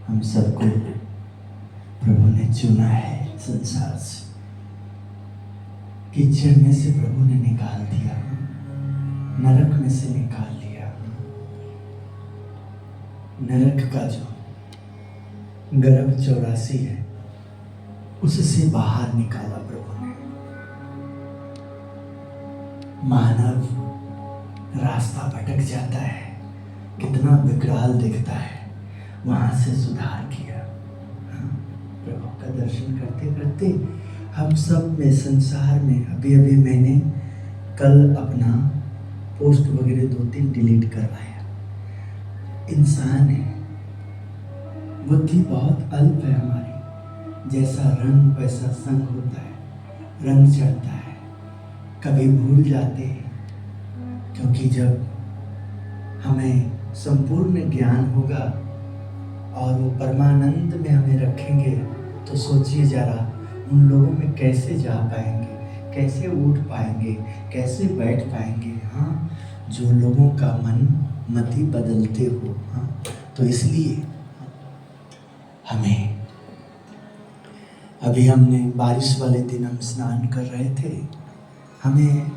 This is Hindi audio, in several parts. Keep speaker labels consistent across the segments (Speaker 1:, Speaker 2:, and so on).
Speaker 1: हम सबको प्रभु ने चुना है संसार से, कीचड़ में से प्रभु ने निकाल दिया, नरक में से निकाल लिया। नरक का जो गर्भ 84 है उससे बाहर निकाला प्रभु ने। मानव रास्ता भटक जाता है, कितना विकराल दिखता है, वहां से सुधार किया। प्रभु का दर्शन करते करते हम सब में, संसार में, अभी मैंने कल अपना पोस्ट वगैरह 2-3 डिलीट करवाया। इंसान है, बुद्धि बहुत अल्प है हमारी, जैसा रंग वैसा संग होता है, रंग चढ़ता है, कभी भूल जाते हैं। क्योंकि जब हमें संपूर्ण ज्ञान होगा और वो परमानंद में हमें रखेंगे, तो सोचिए जरा उन लोगों में कैसे जा पाएंगे, कैसे उठ पाएंगे, कैसे बैठ पाएंगे। हाँ, जो लोगों का मन मति बदलते हो। हाँ, तो इसलिए हमें, अभी हमने बारिश वाले दिन हम स्नान कर रहे थे, हमें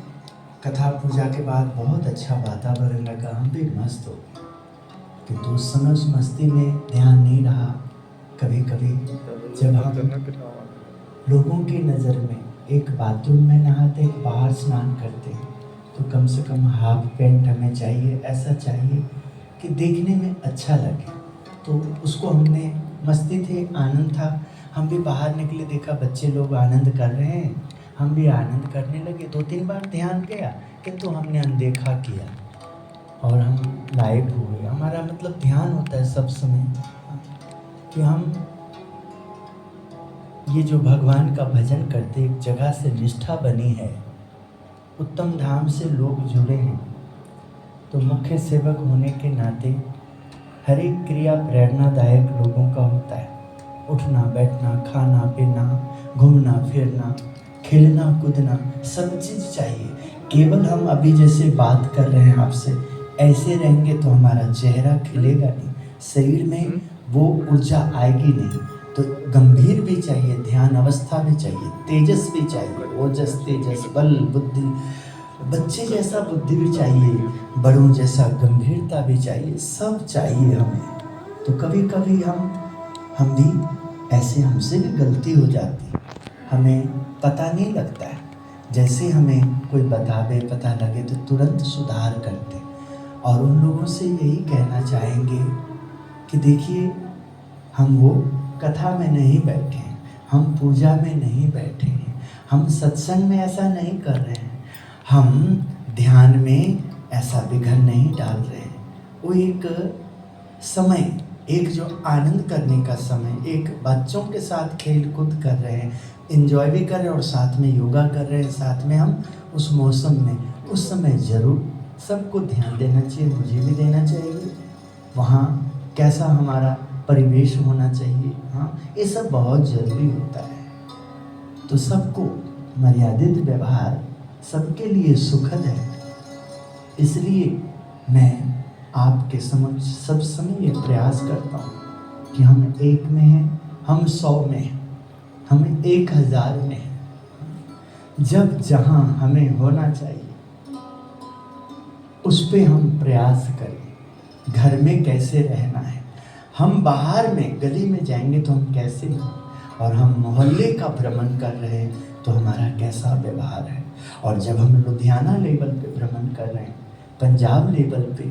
Speaker 1: कथा पूजा के बाद बहुत अच्छा वातावरण लगा, हम भी मस्त हो गए। किंतु उस समय उस मस्ती में ध्यान नहीं रहा। कभी कभी जब हम लोगों की नज़र में एक बाथरूम में नहाते, एक बाहर स्नान करते, तो कम से कम हाफ पैंट हमें चाहिए, ऐसा चाहिए कि देखने में अच्छा लगे। तो उसको हमने, मस्ती थे, आनंद था, हम भी बाहर निकले, देखा बच्चे लोग आनंद कर रहे हैं, हम भी आनंद करने लगे। 2-3 बार ध्यान गया, किंतु हमने अनदेखा किया और हम लाइव हुए। हमारा मतलब ध्यान होता है सब समय कि हम ये जो भगवान का भजन करते, एक जगह से निष्ठा बनी है, उत्तम धाम से लोग जुड़े हैं, तो मुख्य सेवक होने के नाते हर एक क्रिया प्रेरणादायक लोगों का होता है। उठना बैठना, खाना पीना, घूमना फिरना, खेलना कूदना, सब चीज़ चाहिए। केवल हम अभी जैसे बात कर रहे हैं आपसे, ऐसे रहेंगे तो हमारा चेहरा खिलेगा नहीं, शरीर में वो ऊर्जा आएगी नहीं। तो गंभीर भी चाहिए, ध्यान अवस्था भी चाहिए, तेजस भी चाहिए, ओजस तेजस बल बुद्धि, बच्चे जैसा बुद्धि भी चाहिए, बड़ों जैसा गंभीरता भी चाहिए, सब चाहिए हमें। तो कभी कभी हम भी ऐसे, हमसे भी गलती हो जाती, हमें पता नहीं लगता है। जैसे हमें कोई बतावे, पता लगे तो तुरंत सुधार करते। और उन लोगों से यही कहना चाहेंगे कि देखिए, हम वो कथा में नहीं बैठे हैं, हम पूजा में नहीं बैठे हैं, हम सत्संग में ऐसा नहीं कर रहे हैं, हम ध्यान में ऐसा विघन नहीं डाल रहे हैं। वो एक समय, एक जो आनंद करने का समय, एक बच्चों के साथ खेल कूद कर रहे हैं, एंजॉय भी कर रहे हैं और साथ में योगा कर रहे हैं, साथ में हम उस मौसम में, उस समय ज़रूर सबको ध्यान देना चाहिए, मुझे भी देना चाहिए। वहाँ कैसा हमारा परिवेश होना चाहिए, हाँ, ये सब बहुत ज़रूरी होता है। तो सबको मर्यादित व्यवहार सबके लिए सुखद है। इसलिए मैं आपके समक्ष सब समय ये प्रयास करता हूँ कि हम एक में हैं, हम 100 में हैं, हम 1000 में हैं। जब जहाँ हमें होना चाहिए उस पे हम प्रयास करें। घर में कैसे रहना है, हम बाहर में गली में जाएंगे तो हम कैसे हैं, और हम मोहल्ले का भ्रमण कर रहे हैं तो हमारा कैसा व्यवहार है। और जब हम लुधियाना लेवल पे भ्रमण कर रहे हैं, पंजाब लेवल पे,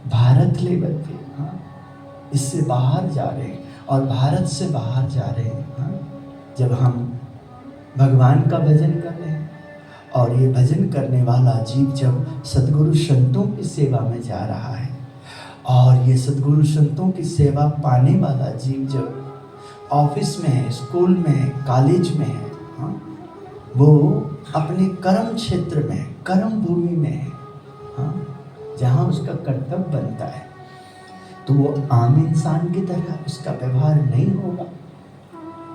Speaker 1: भारत लेवल पे, हाँ, इससे बाहर जा रहे हैं और भारत से बाहर जा रहे हैं, हाँ, जब हम भगवान का भजन कर रहे हैं, और ये भजन करने वाला जीव जब सद्गुरु संतों की सेवा में जा रहा है, और ये सद्गुरु संतों की सेवा पाने वाला जीव जब ऑफिस में है, स्कूल में है, कॉलेज में है, हाँ, वो अपने कर्म क्षेत्र में है, कर्म भूमि में है, हाँ, जहाँ उसका कर्तव्य बनता है, तो वो आम इंसान की तरह उसका व्यवहार नहीं होगा।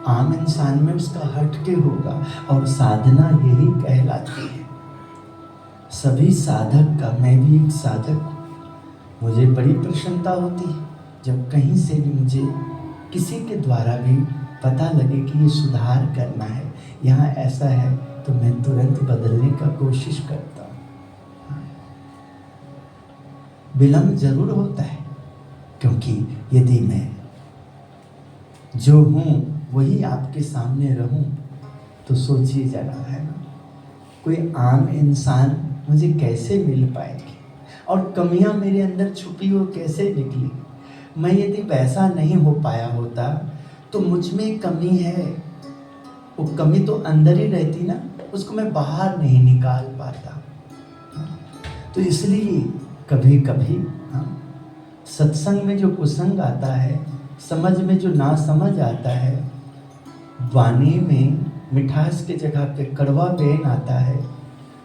Speaker 1: आम इंसान में उसका हटके होगा। और साधना यही कहलाती है। सभी साधक का, मैं भी एक साधक हूँ, मुझे बड़ी प्रसन्नता होती है जब कहीं से भी मुझे किसी के द्वारा भी पता लगे कि ये सुधार करना है, यहाँ ऐसा है, तो मैं तुरंत बदलने का कोशिश करता हूँ। विलम्ब जरूर होता है, क्योंकि यदि मैं जो हूँ वही आपके सामने रहूँ तो सोचिए जरा, है ना, कोई आम इंसान मुझे कैसे मिल पाएगी और कमियां मेरे अंदर छुपी हो कैसे निकली। मैं यदि वैसा नहीं हो पाया होता तो मुझ में कमी है, वो कमी तो अंदर ही रहती ना, उसको मैं बाहर नहीं निकाल पाता। तो इसलिए कभी कभी सत्संग में जो कुसंग आता है, समझ में जो ना समझ आता है, वाणी में मिठास के जगह पे कड़वा बेन आता है,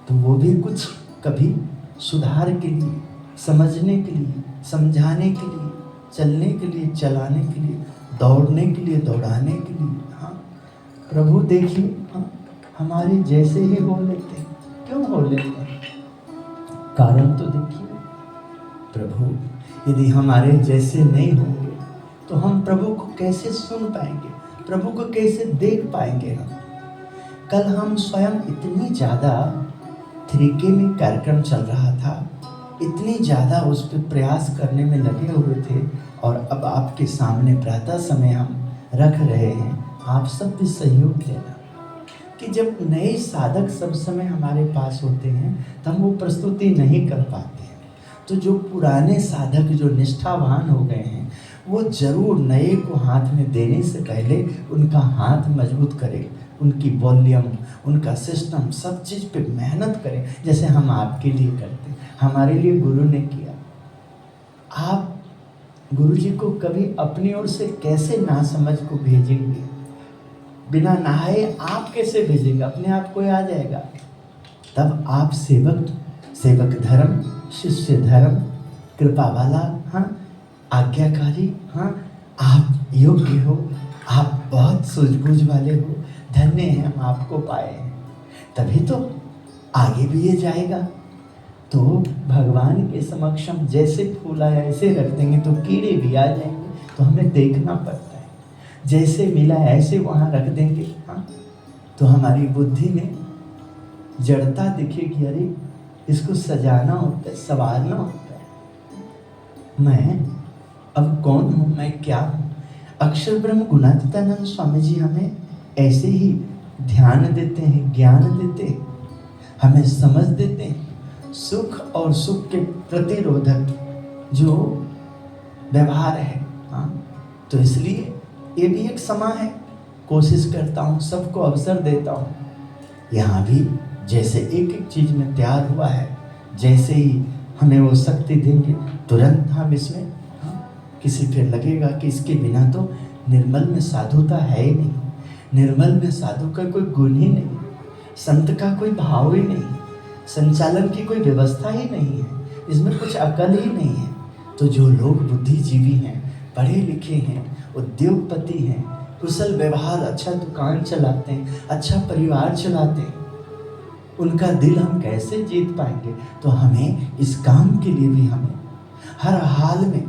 Speaker 1: तो वो भी कुछ कभी सुधार के लिए, समझने के लिए, समझाने के लिए, चलने के लिए, चलाने के लिए, दौड़ने के लिए, दौड़ाने के लिए। हाँ, प्रभु देखिए, हमारे जैसे ही हो लेते हैं। क्यों हो लेते हैं? कारण तो देखिए, प्रभु यदि हमारे जैसे नहीं होंगे तो हम प्रभु को कैसे सुन पाएंगे, प्रभु को कैसे देख पाएंगे। हम कल हम स्वयं इतनी ज़्यादा 3K में कार्यक्रम चल रहा था, इतनी ज़्यादा उस पर प्रयास करने में लगे हुए थे, और अब आपके सामने प्रातः समय हम रख रहे हैं। आप सब भी सहयोग देना कि जब नए साधक सब समय हमारे पास होते हैं तो हम वो प्रस्तुति नहीं कर पाते हैं। तो जो पुराने साधक जो निष्ठावान हो गए हैं, वो जरूर नए को हाथ में देने से पहले उनका हाथ मजबूत करें, उनकी वॉल्यूम, उनका सिस्टम, सब चीज़ पे मेहनत करें, जैसे हम आपके लिए करते हैं, हमारे लिए गुरु ने किया। आप गुरु जी को कभी अपनी ओर से कैसे नासमझ को भेजेंगे? बिना नहाए आप कैसे भेजेंगे? अपने आप कोई आ जाएगा। तब आप सेवक धर्म, शिष्य धर्म, कृपा वाला, हाँ, आज्ञाकारी, हाँ, आप योग्य हो, आप बहुत सूझबूझ वाले हो, धन्य हैं हम आपको पाए हैं, तभी तो आगे भी ये जाएगा। तो भगवान के समक्ष हम जैसे फूल आया ऐसे रख देंगे तो कीड़े भी आ जाएंगे, तो हमें देखना पड़ता है। जैसे मिला ऐसे वहाँ रख देंगे, हाँ, तो हमारी बुद्धि में जड़ता दिखेगी, अरे इसको सजाना होता है, संवारना होता है। मैं अब कौन हूँ, मैं क्या हूँ? अक्षर ब्रह्म गुणातीतानंद स्वामी जी हमें ऐसे ही ध्यान देते हैं, ज्ञान देते हैं, हमें समझ देते हैं। सुख और सुख के प्रतिरोधक जो व्यवहार है, हाँ, तो इसलिए ये भी एक समय है। कोशिश करता हूँ, सबको अवसर देता हूँ। यहाँ भी जैसे एक एक चीज़ में तैयार हुआ है, जैसे ही हमें वो शक्ति देंगे तुरंत हम इसमें, हाँ, किसी फिर लगेगा कि इसके बिना तो निर्मल में साधुता है ही नहीं, निर्मल में साधु का कोई गुण ही नहीं, संत का कोई भाव ही नहीं, संचालन की कोई व्यवस्था ही नहीं है, इसमें कुछ अकल ही नहीं है। तो जो लोग बुद्धिजीवी हैं, पढ़े लिखे हैं, उद्योगपति हैं, कुशल व्यवहार, अच्छा दुकान चलाते हैं, अच्छा परिवार चलाते हैं, उनका दिल हम कैसे जीत पाएंगे? तो हमें इस काम के लिए भी हमें हर हाल में,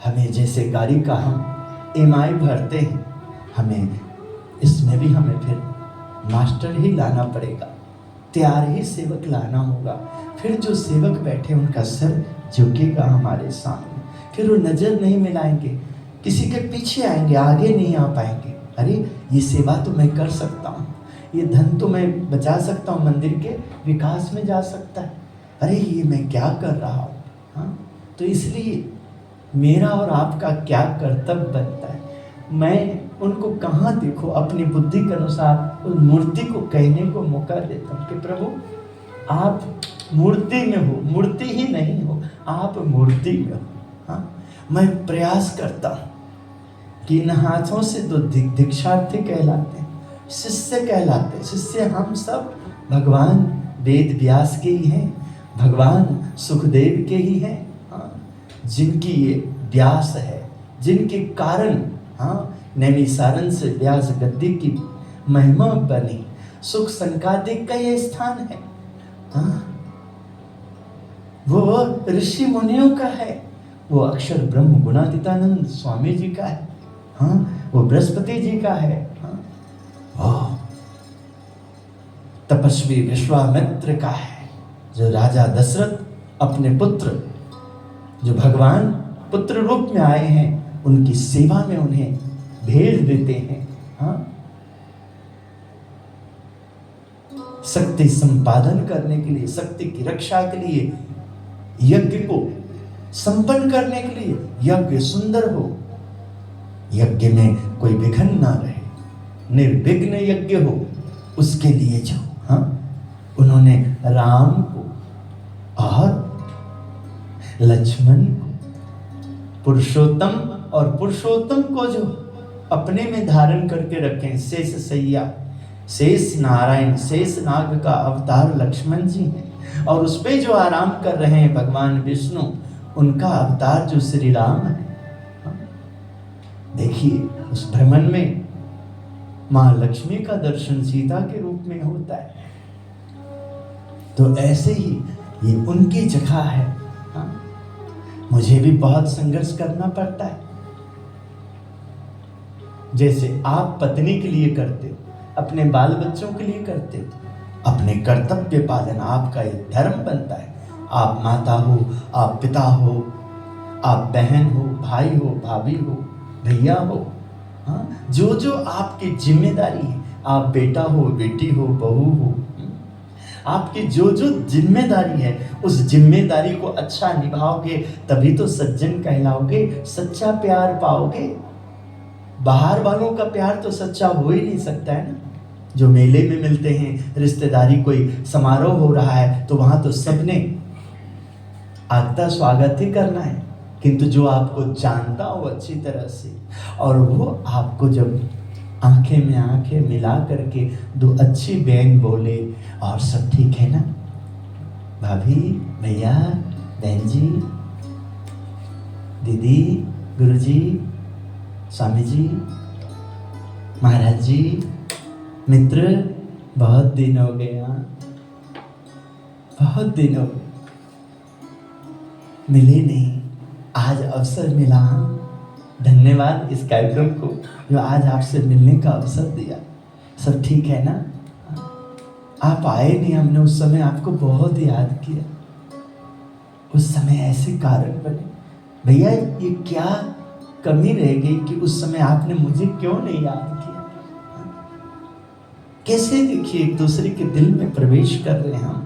Speaker 1: हमें जैसे गाड़ी का हम EMI भरते हैं, हमें इसमें भी हमें फिर मास्टर ही लाना पड़ेगा, तैयार ही सेवक लाना होगा। फिर जो सेवक बैठे उनका सर झुकेगा हमारे सामने, फिर वो नज़र नहीं मिलाएंगे, किसी के पीछे आएंगे, आगे नहीं आ पाएंगे। अरे ये सेवा तो मैं कर सकता हूँ, ये धन तो मैं बचा सकता हूँ, मंदिर के विकास में जा सकता है, अरे ये मैं क्या कर रहा हूँ, हाँ। तो इसलिए मेरा और आपका क्या कर्तव्य बनता है? मैं उनको कहाँ देखो, अपनी बुद्धि के अनुसार उस मूर्ति को कहने को मौका देता हूँ कि प्रभु आप मूर्ति में हो, मूर्ति ही नहीं हो, आप मूर्ति में हो, हाँ। मैं प्रयास करता हूँ कि इन हाथों से तो दीक्षार्थी कहलाते हैं, शिष्य कहलाते हैं। शिष्य हम सब भगवान वेद व्यास के ही हैं, भगवान सुखदेव के ही हैं, हाँ, जिनकी ये व्यास है, जिनके कारण, हाँ, नैमिसारण से व्यास गद्दी की महिमा बनी, सुख संकादिक का ये स्थान है, हाँ, वो ऋषि मुनियों का है, वो अक्षर ब्रह्म गुणातीतानंद स्वामी जी का है। हाँ, वो बृहस्पति जी का है। हाँ, वो तपस्वी विश्वामित्र का है, जो राजा दशरथ अपने पुत्र, जो भगवान पुत्र रूप में आए हैं, उनकी सेवा में उन्हें भेज देते हैं। हाँ, शक्ति संपादन करने के लिए, शक्ति की रक्षा के लिए, यज्ञ को संपन्न करने के लिए, यज्ञ सुंदर हो, यज्ञ में कोई विघ्न ना रहे, निर्विघ्न यज्ञ हो, उसके लिए जो उन्होंने राम को और लक्ष्मण को, पुरुषोत्तम और पुरुषोत्तम को जो अपने में धारण करके रखे, शेष सैया, शेष नारायण, शेष नाग का अवतार लक्ष्मण जी हैं, और उस पे जो आराम कर रहे हैं भगवान विष्णु, उनका अवतार जो श्री राम है। देखिए, उस भ्रमण में मां लक्ष्मी का दर्शन सीता के रूप में होता है। तो ऐसे ही ये उनकी जगह है। मुझे भी बहुत संघर्ष करना पड़ता है, जैसे आप पत्नी के लिए करते हो, अपने बाल बच्चों के लिए करते हो, अपने कर्तव्य पालन आपका एक धर्म बनता है। आप माता हो, आप पिता हो, आप बहन हो, भाई हो, भाभी हो, भैया हो, हाँ, जो जो आपकी जिम्मेदारी है, आप बेटा हो, बेटी हो, बहू हो, आपकी जो जो जिम्मेदारी है, उस जिम्मेदारी को अच्छा निभाओगे तभी तो सज्जन कहलाओगे, सच्चा प्यार पाओगे। बाहर वालों का प्यार तो सच्चा हो ही नहीं सकता है ना। जो मेले में मिलते हैं, रिश्तेदारी, कोई समारोह हो रहा है, तो वहां तो सबने आगता स्वागत ही करना है, किंतु जो आपको जानता हो अच्छी तरह से, और वो आपको जब आंखें में आंखें मिला करके दो अच्छी बहन बोले, और सब ठीक है ना भाभी, भैया, बहन जी, दीदी, गुरुजी, स्वामी जी, महाराज जी, मित्र, बहुत दिन हो गए, बहुत दिन हो गए, मिले नहीं, आज अवसर मिला। धन्यवाद इस कार्यक्रम को जो आज आपसे मिलने का अवसर दिया। सब ठीक है ना? आप आए नहीं, हमने उस समय आपको बहुत याद किया। उस समय ऐसे कारण बने, भैया ये क्या कमी रह गई कि उस समय आपने मुझे क्यों नहीं याद किया। कैसे देखिए एक दूसरे के दिल में प्रवेश कर रहे हैं हम।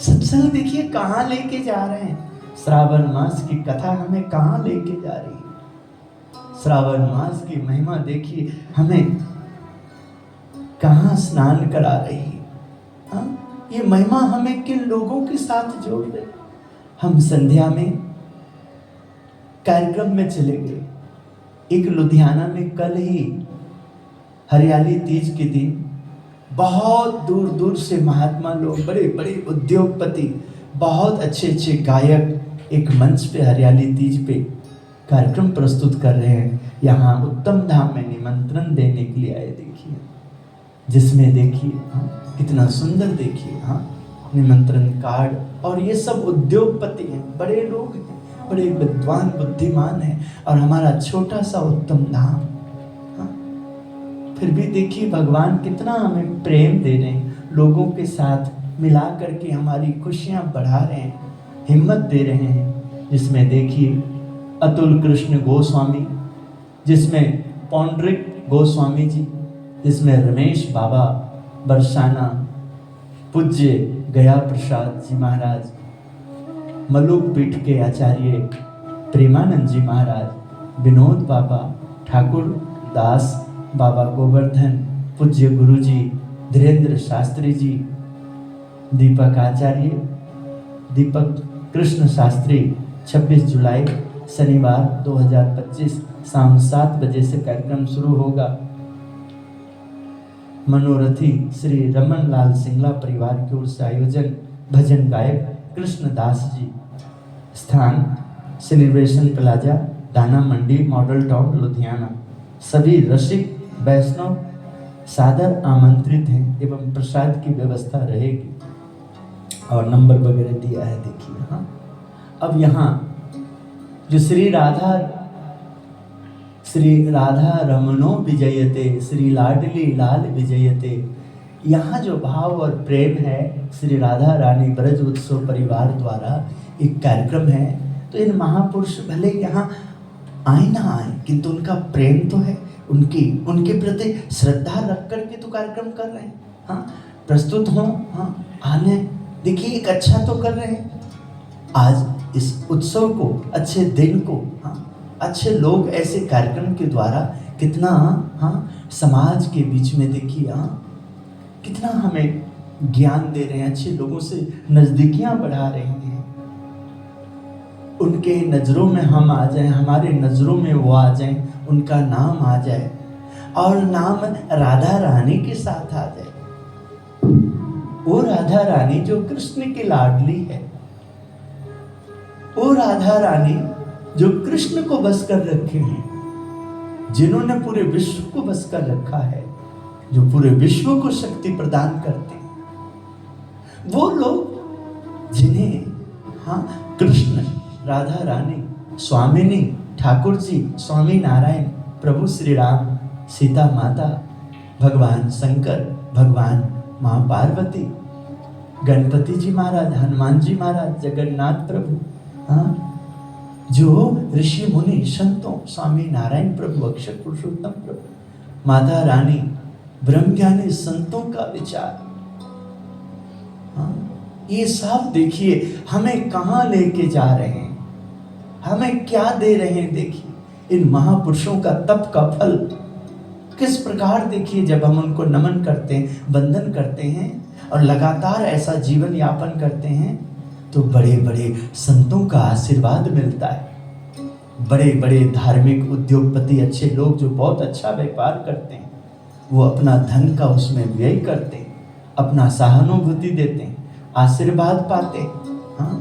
Speaker 1: सत्संग देखिए कहाँ लेके जा रहे हैं। श्रावण मास की कथा हमें कहाँ लेके जा रही है। श्रावण मास की महिमा देखिए हमें कहाँ स्नान करा रही है। ये महिमा हमें किन लोगों के साथ जोड़ रही। हम संध्या में कार्यक्रम में चले गए। एक लुधियाना में कल ही हरियाली तीज के दिन बहुत दूर दूर से महात्मा लोग, बड़े बड़े उद्योगपति, बहुत अच्छे अच्छे गायक एक मंच पे हरियाली तीज पे कार्यक्रम प्रस्तुत कर रहे हैं। यहाँ उत्तम धाम में निमंत्रण देने के लिए आए। देखिए जिसमें देखिए कितना सुंदर, देखिए निमंत्रण कार्ड, और ये सब उद्योगपति हैं, बड़े लोग हैं, बड़े विद्वान बुद्धिमान हैं, और हमारा छोटा सा उत्तम धाम। फिर भी देखिए भगवान कितना हमें प्रेम दे रहे हैं, लोगों के साथ मिला करके हमारी खुशियां बढ़ा रहे हैं, हिम्मत दे रहे हैं। जिसमें देखिए अतुल कृष्ण गोस्वामी, जिसमें पौंड्रिक गोस्वामी जी, जिसमें रमेश बाबा बरसाना, पूज्य गया प्रसाद जी महाराज, मलुक पीठ के आचार्य प्रेमानंद जी महाराज, विनोद बाबा, ठाकुर दास बाबा गोवर्धन, पूज्य गुरु जी धीरेन्द्र शास्त्री जी, दीपक आचार्य, दीपक कृष्ण शास्त्री। 26 जुलाई शनिवार 2025 शाम 7 बजे से कार्यक्रम शुरू होगा। मनोरथी श्री रमन लाल सिंगला परिवार की ओर से आयोजन, भजन गायक कृष्णदास जी। स्थान सेलिब्रेशन प्लाजा, दाना मंडी, मॉडल टाउन, लुधियाना। सभी रसिक वैष्णव सादर आमंत्रित हैं एवं प्रसाद की व्यवस्था रहेगी, और नंबर वगैरह दिया है देखिए। अब यहाँ जो श्री राधा रमणो विजयते, श्री लाडली लाल विजयते, यहाँ जो भाव और प्रेम है श्री राधा रानी ब्रज उत्सव परिवार द्वारा एक कार्यक्रम है। तो इन महापुरुष भले यहाँ आए ना आए, किंतु उनका प्रेम तो है, उनके प्रति श्रद्धा रख करके तो कार्यक्रम कर रहे हैं। हाँ, प्रस्तुत हों, हाँ आने, देखिए एक अच्छा तो कर रहे हैं। आज इस उत्सव को, अच्छे दिन को, हाँ अच्छे लोग ऐसे कार्यक्रम के द्वारा कितना हाँ समाज के बीच में देखिए हाँ कितना हमें ज्ञान दे रहे हैं, अच्छे लोगों से नजदीकियां बढ़ा रहे हैं। उनके नजरों में हम आ जाएं, हमारे नजरों में वो आ जाएं, उनका नाम आ जाए और नाम राधा रानी के साथ आ जाए। वो राधा रानी जो कृष्ण की लाडली है, वो राधा रानी जो कृष्ण को बस कर रखे हैं, जिन्होंने पूरे विश्व को बस कर रखा है, जो पूरे विश्व को शक्ति प्रदान करते हैं, वो लोग जिन्हें हाँ कृष्ण, राधा रानी, स्वामिनी, ठाकुर जी, स्वामी नारायण, प्रभु श्री राम, सीता माता, भगवान शंकर, भगवान माँ पार्वती, गणपति जी महाराज, हनुमान जी महाराज, जगन्नाथ प्रभु, हाँ जो ऋषि मुनि संतों, स्वामी नारायण प्रभु, अक्षर पुरुषोत्तम प्रभु, माता रानी, ब्रह्मज्ञानी संतों का विचार, हाँ ये सब देखिए हमें कहाँ लेके जा रहे हैं, हमें क्या दे रहे हैं। देखिए इन महापुरुषों का तप का फल किस प्रकार, देखिए जब हम उनको नमन करते हैं, वंदन करते हैं और लगातार ऐसा जीवन यापन करते हैं, तो बड़े बड़े संतों का आशीर्वाद मिलता है। बड़े बड़े धार्मिक उद्योगपति, अच्छे लोग जो बहुत अच्छा व्यापार करते हैं, वो अपना धन का उसमें व्यय करते हैं, अपना सहानुभूति देते हैं, आशीर्वाद पाते हैं। हाँ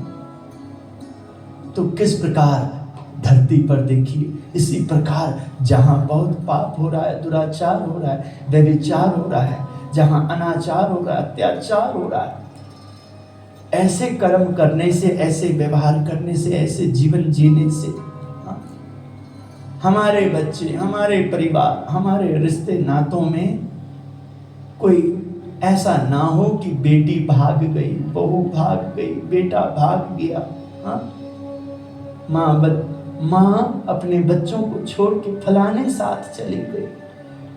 Speaker 1: तो किस प्रकार धरती पर देखिए इसी प्रकार जहाँ बहुत पाप हो रहा है, दुराचार हो रहा है, व्यभिचार हो रहा है, जहाँ अनाचार हो रहा है, अत्याचार हो रहा है, ऐसे कर्म करने से, ऐसे व्यवहार करने से, ऐसे जीवन जीने से हमारे बच्चे, हमारे परिवार, हमारे रिश्ते नातों में कोई ऐसा ना हो कि बेटी भाग गई, बहू भाग गई, बेटा भाग गया, हाँ माँ अपने बच्चों को छोड़ के फलाने साथ चली गई,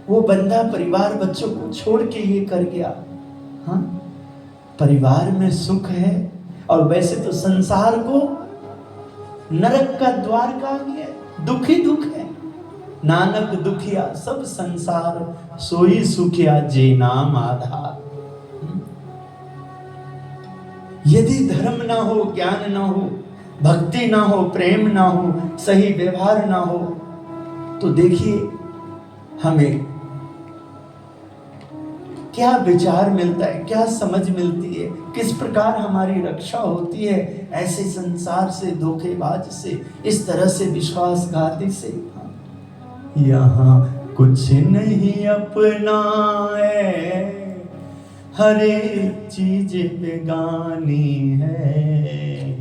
Speaker 1: वो बंदा परिवार बच्चों को छोड़ के ये कर गया। हाँ परिवार में सुख है, और वैसे तो संसार को नरक का द्वार कहा गया, दुख ही दुख है। नानक दुखिया सब संसार, सोई सुखिया जे नाम आधार। यदि धर्म ना हो, ज्ञान ना हो, भक्ति ना हो, प्रेम ना हो, सही व्यवहार ना हो, तो देखिए हमें क्या विचार मिलता है, क्या समझ मिलती है, किस प्रकार हमारी रक्षा होती है ऐसे संसार से, धोखेबाज से, इस तरह से विश्वासघाती से। यहाँ कुछ नहीं अपना है, हर एक चीज बेगानी है,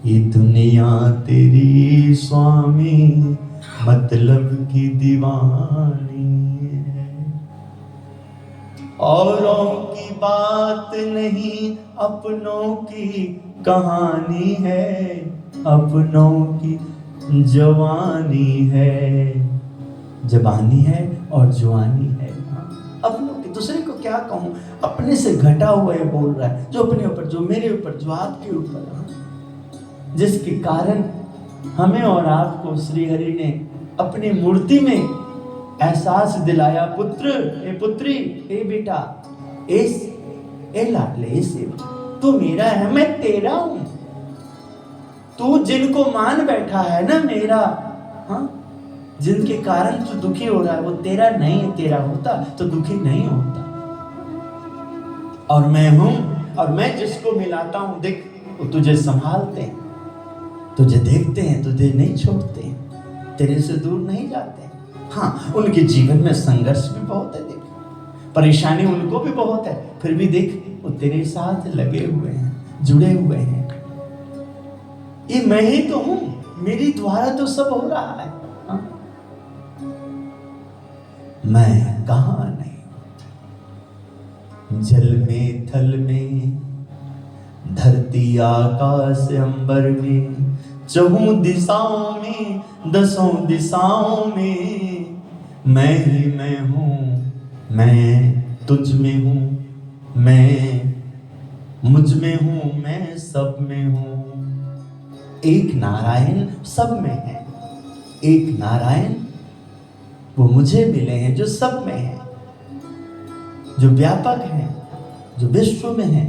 Speaker 1: ये दुनिया तेरी स्वामी मतलब की दीवानी है। औरों की बात नहीं, अपनों की कहानी है, अपनों की जवानी है, जवानी है और जवानी है। अपनों की, दूसरे को क्या कहूँ, अपने से घटा हुआ ये बोल रहा है, जो अपने ऊपर, जो मेरे ऊपर, जो आपके ऊपर, जिसके कारण हमें और आपको श्री हरि ने अपनी मूर्ति में एहसास दिलाया, पुत्र, ए पुत्री, ए बेटा, ए लाडले, ए सेवा, तू मेरा है, मैं तेरा हूं। तू जिनको मान बैठा है ना मेरा, हाँ जिनके कारण तू दुखी हो रहा है, वो तेरा नहीं, तेरा होता तो दुखी नहीं होता। और मैं हूं, और मैं जिसको मिलाता हूं, देख वो तुझे संभालते हैं, तुझे देखते हैं, तुझे नहीं छोड़ते हैं, तेरे से दूर नहीं जाते हैं। हाँ उनके जीवन में संघर्ष भी बहुत है, देख परेशानी उनको भी बहुत है, फिर भी देख वो तेरे साथ लगे हुए हैं, जुड़े हुए हैं। ये मैं ही तो हूं, मेरी द्वारा तो सब हो रहा है, हाँ? मैं कहाँ नहीं, जल में थल में, धरती आकाश अंबर में, चहुं दिशाओं में, दसों दिशाओं में, मैं ही मैं हूँ, मैं तुझ में हूँ, मैं मुझ में हूँ, मैं सब में हूँ। एक नारायण सब में है, एक नारायण वो मुझे मिले हैं जो सब में है, जो व्यापक है, जो विश्व में है,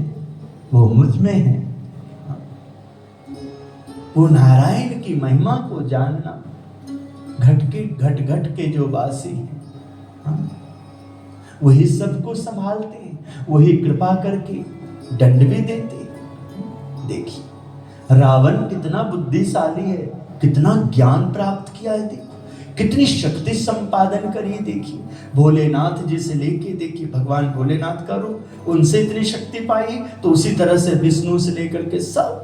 Speaker 1: वो मुझ में है। वो नारायण की महिमा को जानना, घट घट के जो वासी हैं, हाँ? वही सबको संभालते हैं, वही कृपा करके दंड भी देते हैं। देखिए रावण कितना बुद्धिशाली है, कितना ज्ञान प्राप्त किया है, देखो कितनी शक्ति संपादन करी। देखिए भोलेनाथ जी से लेके, देखिए भगवान भोलेनाथ का रूप, उनसे इतनी शक्ति पाई, तो उसी तरह से विष्णु से लेकर के सब,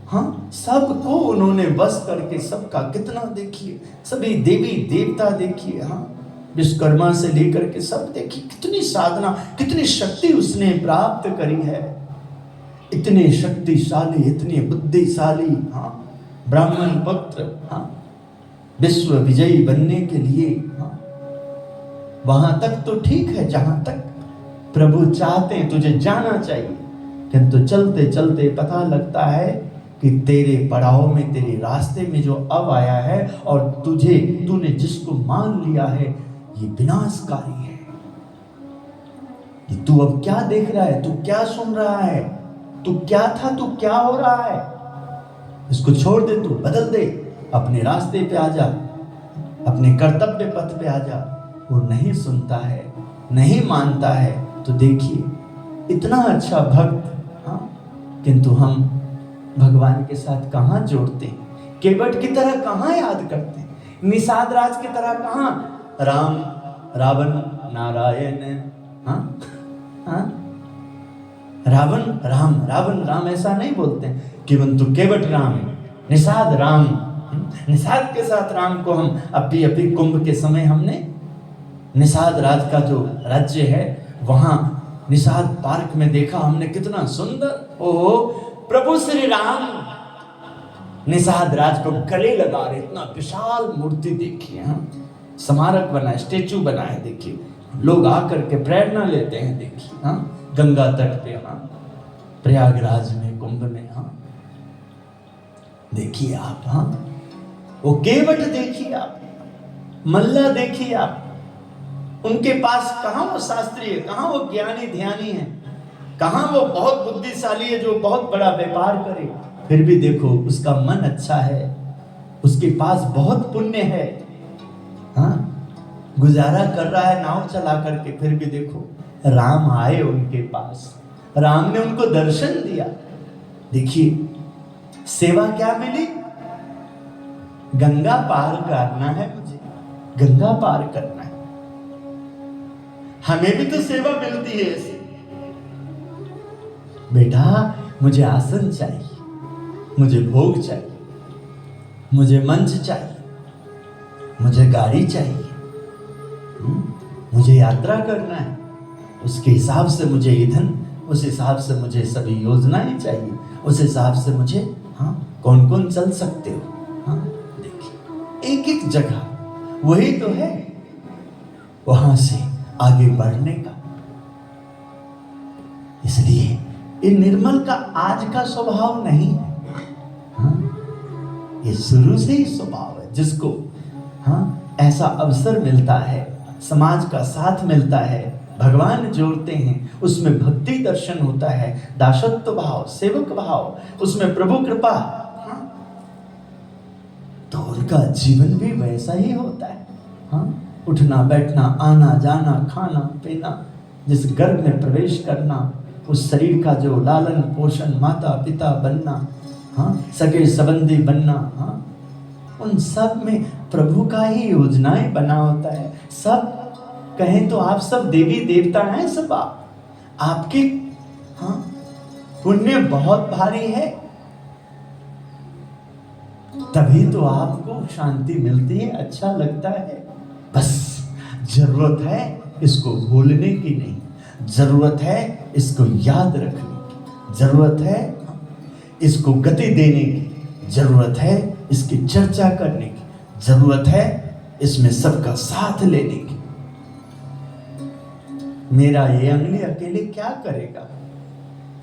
Speaker 1: हाँ, सबको उन्होंने बस करके, सबका कितना देखिए, सभी देवी देवता देखिए, हाँ, विश्वकर्मा से लेकर के सब देखिए कितनी साधना, कितनी शक्ति उसने प्राप्त करी है। इतने शक्तिशाली, इतने बुद्धिशाली, हाँ, ब्राह्मण पुत्र, हाँ, विश्व विजयी बनने के लिए, हाँ, वहां तक तो ठीक है जहां तक प्रभु चाहते हैं तुझे जाना चाहिए, किंतु चलते चलते पता लगता है कि तेरे पड़ाव में, तेरे रास्ते में जो अब आया है और तूने जिसको मान लिया है, ये विनाशकारी है। कि तू अब क्या देख रहा है, तू क्या सुन रहा है, तू क्या था, तू क्या हो रहा है, इसको छोड़ दे, तू बदल दे, अपने रास्ते पे आ जा, अपने कर्तव्य पथ पे आ जा। वो नहीं सुनता है, नहीं मानता है। तो देखिए इतना अच्छा भक्त, हाँ, किंतु हम भगवान के साथ कहाँ जोड़ते हैं, केवट की तरह कहाँ याद करते हैं, निषाद राज की तरह कहाँ राम रावण नारायण, हाँ, हाँ, रावण राम, रावण राम ऐसा नहीं बोलते हैं, किंतु केवट राम, निषाद राम, निषाद के साथ राम को हम अभी कुंभ के समय हमने निषाद राज का जो राज्य है वहां निषाद पार्क में देखा हमने, कितना सुंदर, ओहो प्रभु श्री राम निषाद राज को गले लगा रहे, इतना विशाल मूर्ति देखिए, हाँ, स्मारक बना है, स्टेचू बना है, देखिए लोग आकर के प्रेरणा लेते हैं, देखिए, हाँ, गंगा तट पे, हाँ, प्रयागराज में, कुंभ में, हाँ, देखिए आप, हाँ, वो केवट देखिए आप, मल्ला देखिए आप, उनके पास कहाँ वो शास्त्री है, कहाँ वो ज्ञानी ध्यानी है, कहाँ वो बहुत बुद्धिशाली है जो बहुत बड़ा व्यापार करे, फिर भी देखो उसका मन अच्छा है, उसके पास बहुत पुण्य है, हाँ, गुजारा कर रहा है नाव चला करके, फिर भी देखो राम आए उनके पास, राम ने उनको दर्शन दिया। देखिए सेवा क्या मिली, गंगा पार करना है मुझे, गंगा पार करना है। हमें भी तो सेवा मिलती है ऐसी, बेटा मुझे आसन चाहिए, मुझे भोग चाहिए, मुझे मंच चाहिए, मुझे गाड़ी चाहिए, मुझे यात्रा करना है, उसके हिसाब से मुझे ईंधन, उस हिसाब से मुझे सभी योजनाएं चाहिए, उस हिसाब से मुझे, हाँ, कौन कौन चल सकते हो, हाँ, देखिए एक एक जगह वही तो है वहां से आगे बढ़ने का। इसलिए ये निर्मल का आज का स्वभाव नहीं है, हाँ, ये शुरू से ही स्वभाव है, जिसको, हाँ, ऐसा अवसर मिलता है, समाज का साथ मिलता है, भगवान जोड़ते हैं, उसमें भक्ति दर्शन होता है, दासत्व भाव, सेवक भाव, उसमें प्रभु कृपा, हाँ, तो उनका जीवन भी वैसा ही होता है, हाँ, उठना बैठना, आना जाना, खाना पीना, जिस गर्भ में प्रवेश करना, उस शरीर का जो लालन पोषण, माता पिता बनना, हाँ, सगे संबंधी बनना, हाँ, उन सब में प्रभु का ही योजनाएं बना होता है। सब कहें तो आप सब देवी देवता हैं, सब आपके, हाँ, पुण्य बहुत भारी है। तभी तो आपको शांति मिलती है, अच्छा लगता है। बस जरूरत है इसको भूलने की नहीं, जरूरत है इसको याद रखने की, जरूरत है इसको गति देने की, जरूरत है इसकी चर्चा करने की, जरूरत है इसमें सबका साथ लेने की। मेरा ये अंगली अकेले क्या करेगा,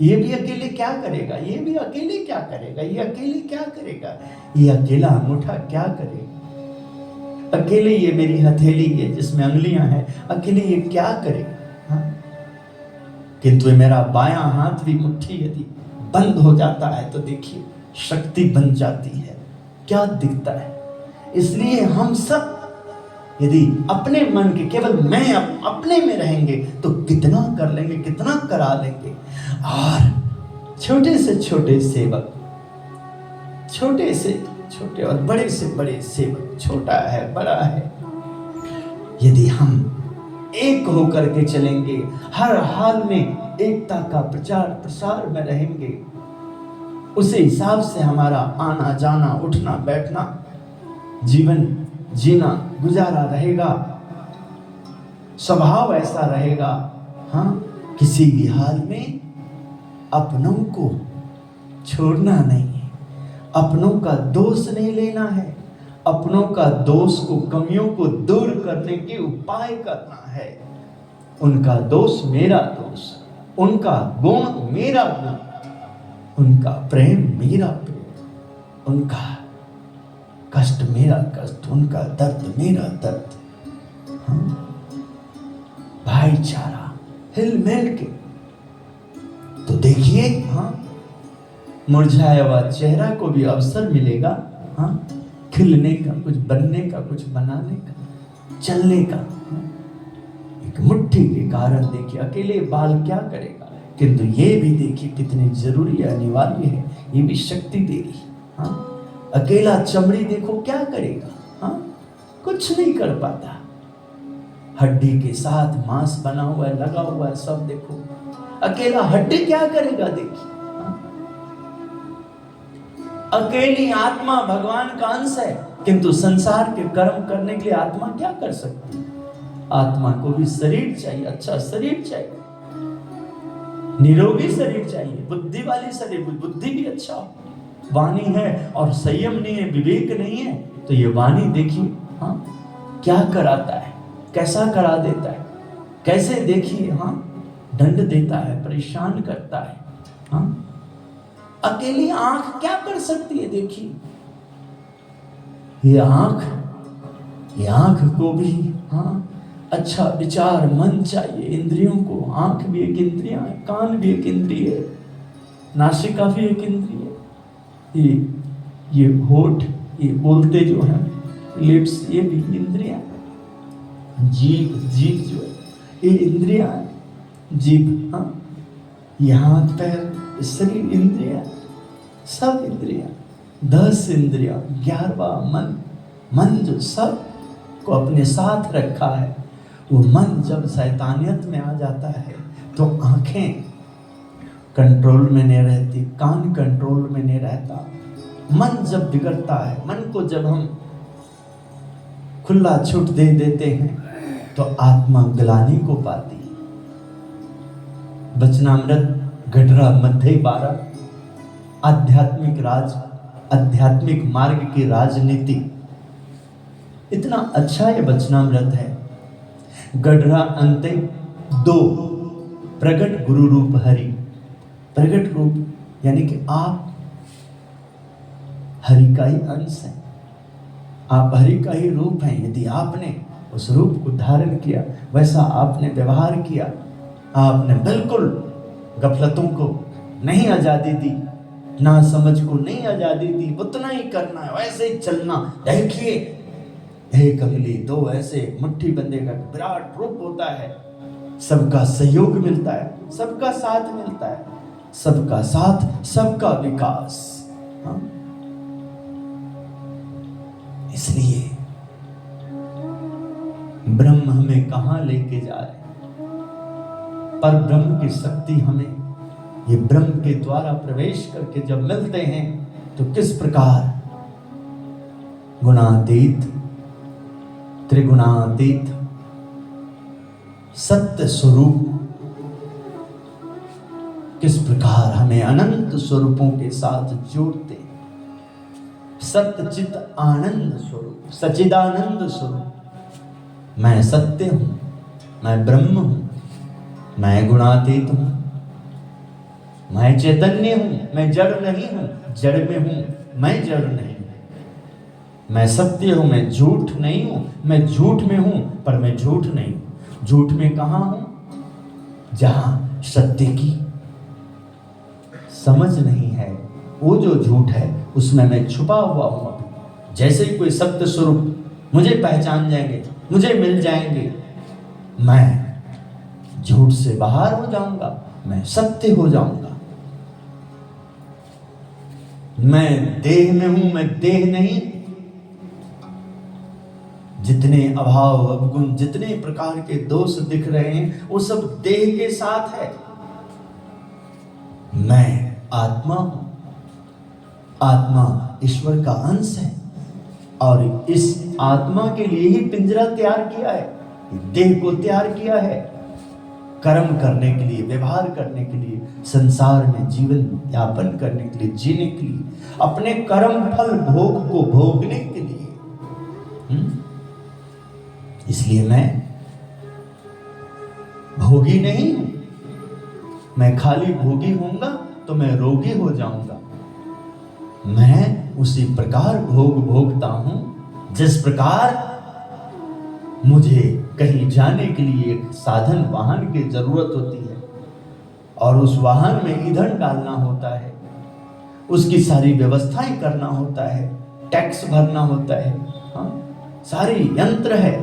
Speaker 1: ये भी अकेले क्या करेगा, ये भी अकेले क्या करेगा, ये अकेले क्या करेगा, ये अकेला अंगूठा क्या करेगा, अकेले ये मेरी हथेली है जिसमें अंगुलियां हैं, अकेले ये क्या करेगा। हाँ? किंतु मेरा बायां हाथ भी मुट्ठी यदि बंद हो जाता है तो देखिए शक्ति बन जाती है, क्या दिखता है। इसलिए हम सब यदि अपने मन के केवल मैं अपने में रहेंगे तो कितना कर लेंगे, कितना करा लेंगे। और छोटे से छोटे सेवक, छोटे से छोटे और बड़े से बड़े सेवक, छोटा है बड़ा है, यदि हम एक होकर के चलेंगे, हर हाल में एकता का प्रचार प्रसार में रहेंगे, उसी हिसाब से हमारा आना जाना उठना बैठना जीवन जीना गुजारा रहेगा, स्वभाव ऐसा रहेगा। हाँ, किसी भी हाल में अपनों को छोड़ना नहीं है, अपनों का दोष नहीं लेना है, अपनों का दोष को, कमियों को दूर करने के उपाय करना है। उनका दोष मेरा दोष, उनका गुण मेरा गुण, उनका प्रेम मेरा प्रेम, उनका कष्ट मेरा कष्ट, उनका दर्द मेरा दर्द। हाँ? भाईचारा हिल मिल के तो देखिए, हाँ, मुरझाया हुआ चेहरा को भी अवसर मिलेगा, हाँ, खिलने का, कुछ बनने का, कुछ बनाने का, चलने का। एक मुट्ठी के कारण देखिए अकेले बाल क्या करेगा, किंतु ये भी देखिए कितनी जरूरी अनिवार्य है, ये भी शक्ति दे रही। हाँ, अकेला चमड़ी देखो क्या करेगा, हाँ, कुछ नहीं कर पाता। हड्डी के साथ मांस बना हुआ है, लगा हुआ है, सब देखो, अकेला हड्डी क्या करेगा देखिए। हाँ? अकेली आत्मा भगवान का अंश है, किंतु संसार के कर्म करने के लिए आत्मा क्या कर सकती है। आत्मा को भी शरीर चाहिए, अच्छा शरीर चाहिए, निरोगी शरीर चाहिए, बुद्धि वाली शरीर, बुद्धि भी अच्छा हो। वाणी है और संयम नहीं है, विवेक नहीं है, तो ये वाणी देखिए, हाँ, क्या कराता है, कैसा करा देता है, कैसे देखिए, हाँ, दंड देता है, परेशान करता है। हाँ, अकेली आंख क्या कर सकती है देखिए। ये आंख को भी, हाँ, अच्छा विचार मन चाहिए। इंद्रियों को, आंख भी एक इंद्रिया है, कान भी एक इंद्रिय है, नासिका भी एक इंद्रिय है, ये होठ, ये बोलते जो है लिप्स, ये भी इंद्रिया, जीभ जो है ये इंद्रिया है, जीभ, हाँ, ये हाथ पैर शरीर इंद्रिया, सब इंद्रिया, 10 इंद्रिया, 11वां मन जो सब को अपने साथ रखा है। वो मन जब शैतानियत में आ जाता है तो आंखें कंट्रोल में नहीं रहती, कान कंट्रोल में नहीं रहता। मन जब बिगड़ता है, मन को जब हम खुला छूट दे देते हैं तो आत्मा ग्लानि को पाती है। वचनामृत गढ़रा मध्य 12 आध्यात्मिक मार्ग की राजनीति, इतना अच्छा ये वचनामृत है। गढ़रा अंते 2 प्रगट गुरु रूप हरि, प्रगट रूप यानी कि आप हरि का ही अंश हैं, आप हरि का ही रूप हैं। यदि आपने उस रूप को धारण किया, वैसा आपने व्यवहार किया, आपने बिल्कुल गफलतों को नहीं आजादी दी, ना समझ को नहीं आजादी दी, उतना ही करना है, वैसे ही चलना। देखिए, एक अगली 2 ऐसे मुट्ठी बंदे का विराट रूप होता है। सबका सहयोग मिलता है, सबका साथ मिलता है, सबका साथ सबका विकास। हाँ? इसलिए ब्रह्म हमें कहां लेके जा रहे हैं, पर ब्रह्म की शक्ति हमें ये ब्रह्म के द्वारा प्रवेश करके जब मिलते हैं तो किस प्रकार गुणातीत, त्रिगुणातीत सत्य स्वरूप किस प्रकार हमें अनंत स्वरूपों के साथ जोड़ते। सत्य चित आनंद स्वरूप, सच्चिदानंद स्वरूप। मैं सत्य हूं, मैं ब्रह्म हूं, मैं गुणातीत हूं, मैं चैतन्य हूं, मैं जड़ नहीं हूं, जड़ में हूं, मैं जड़ नहीं हूं। मैं सत्य हूं, मैं झूठ नहीं हूं, मैं झूठ में हूं पर मैं झूठ नहीं हूं। झूठ में कहां हूं? जहां सत्य की समझ नहीं है, वो जो झूठ है उसमें मैं छुपा हुआ हूं। अभी जैसे ही कोई सत्य स्वरूप मुझे पहचान जाएंगे, मुझे मिल जाएंगे, मैं झूठ से बाहर हो जाऊंगा, मैं सत्य हो जाऊंगा। मैं देह में हूं, मैं देह नहीं। जितने अभाव अवगुण, जितने प्रकार के दोष दिख रहे हैं वो सब देह के साथ है। मैं आत्मा हूं, आत्मा ईश्वर का अंश है और इस आत्मा के लिए ही पिंजरा तैयार किया है, देह को तैयार किया है कर्म करने के लिए, व्यवहार करने के लिए, संसार में जीवन यापन करने के लिए, जीने के लिए, अपने कर्म फल भोग को भोगने के लिए। इसलिए मैं भोगी नहीं हूं। मैं खाली भोगी होऊंगा तो मैं रोगी हो जाऊंगा। मैं उसी प्रकार भोग भोगता हूं जिस प्रकार मुझे कहीं जाने के लिए एक साधन वाहन की जरूरत होती है और उस वाहन में ईंधन डालना होता है, उसकी सारी व्यवस्थाएं करना होता है, टैक्स भरना होता है, सारी यंत्र है।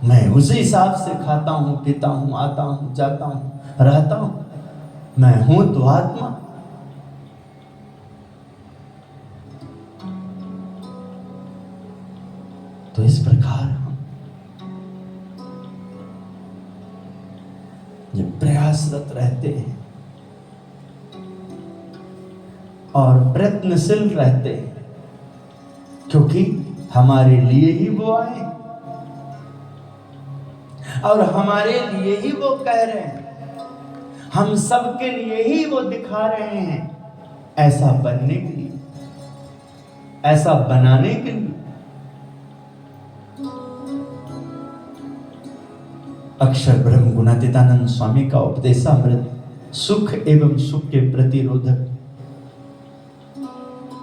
Speaker 1: मैं उसी हिसाब से खाता हूं, पीता हूं, आता हूं, जाता हूं, रहता हूं। मैं हूं तो आत्मा। तो इस प्रकार हम जब प्रयासरत रहते हैं और प्रयत्नशील रहते हैं, क्योंकि हमारे लिए ही वो आए और हमारे लिए ही वो कह रहे हैं, हम सबके लिए ही वो दिखा रहे हैं, ऐसा बनने के लिए, ऐसा बनाने के लिए। अक्षर ब्रह्म गुणातीतानंद स्वामी का उपदेशामृत सुख एवं सुख के प्रतिरोधक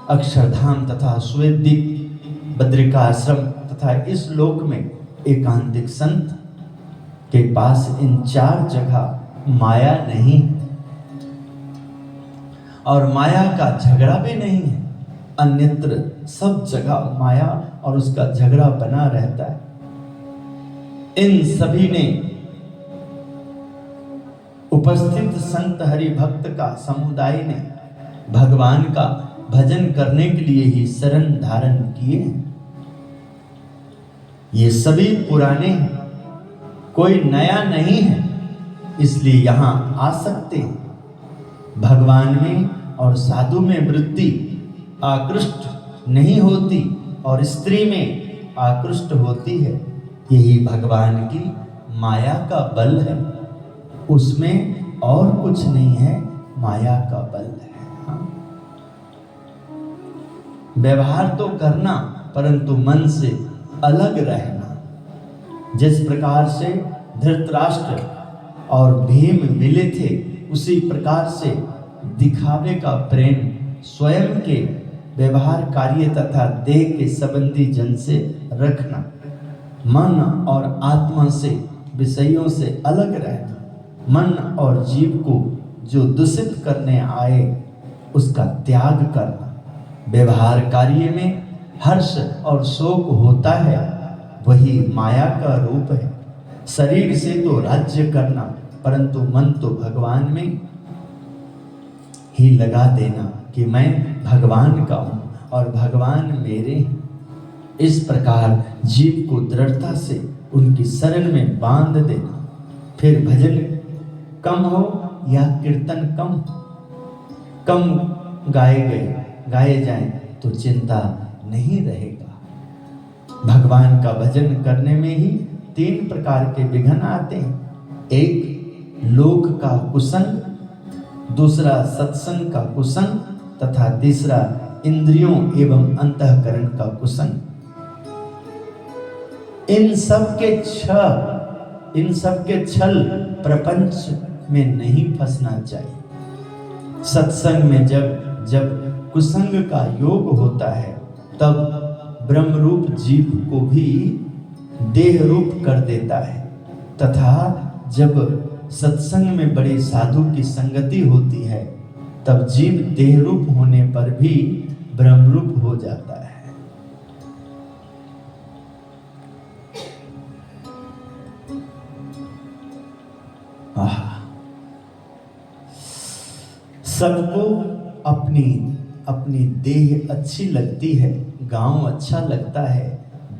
Speaker 1: अक्षरधाम तथा श्वेतदीप बद्रिका आश्रम तथा इस लोक में एकांतिक संत के पास इन चार जगह माया नहीं और माया का झगड़ा भी नहीं है। अन्यत्र सब जगह माया और उसका झगड़ा बना रहता है। इन सभी ने उपस्थित संत हरि भक्त का समुदाय ने भगवान का भजन करने के लिए ही शरण धारण किए। ये सभी पुराने हैं, कोई नया नहीं है, इसलिए यहां आ सकते हैं। भगवान में और साधु में वृत्ति आकृष्ट नहीं होती और स्त्री में आकृष्ट होती है। यही भगवान की माया का बल है, उसमें और कुछ नहीं है, माया का बल है। व्यवहार तो करना परंतु मन से अलग रहना। जिस प्रकार से धृतराष्ट्र और भीम मिले थे, उसी प्रकार से दिखावे का प्रेम स्वयं के व्यवहार कार्य तथा देह के संबंधी जन से रखना। मन और आत्मा से, विषयों से अलग रहना। मन और जीव को जो दूषित करने आए उसका त्याग करना। व्यवहार कार्य में हर्ष और शोक होता है, वही माया का रूप है। शरीर से तो राज्य करना, परंतु मन तो भगवान में ही लगा देना कि मैं भगवान का हूं और भगवान मेरे हैं। इस प्रकार जीव को दृढ़ता से उनकी शरण में बांध देना। फिर भजन कम हो या कीर्तन कम गाए जाएं तो चिंता नहीं रहेगा। भगवान का भजन करने में ही 3 प्रकार के विघ्न आते हैं। एक लोक का कुसंग, दूसरा सत्संग का कुसंग तथा तीसरा इंद्रियों एवं अंतःकरण का कुसंग। इन सब के छल प्रपंच में नहीं फंसना चाहिए। सत्संग में जब कुसंग का योग होता है तब ब्रह्म रूप जीव को भी देह रूप कर देता है, तथा जब सत्संग में बड़े साधु की संगति होती है तब जीव देह रूप होने पर भी ब्रह्म रूप हो जाता है। सबको अपनी देह अच्छी लगती है, गांव अच्छा लगता है,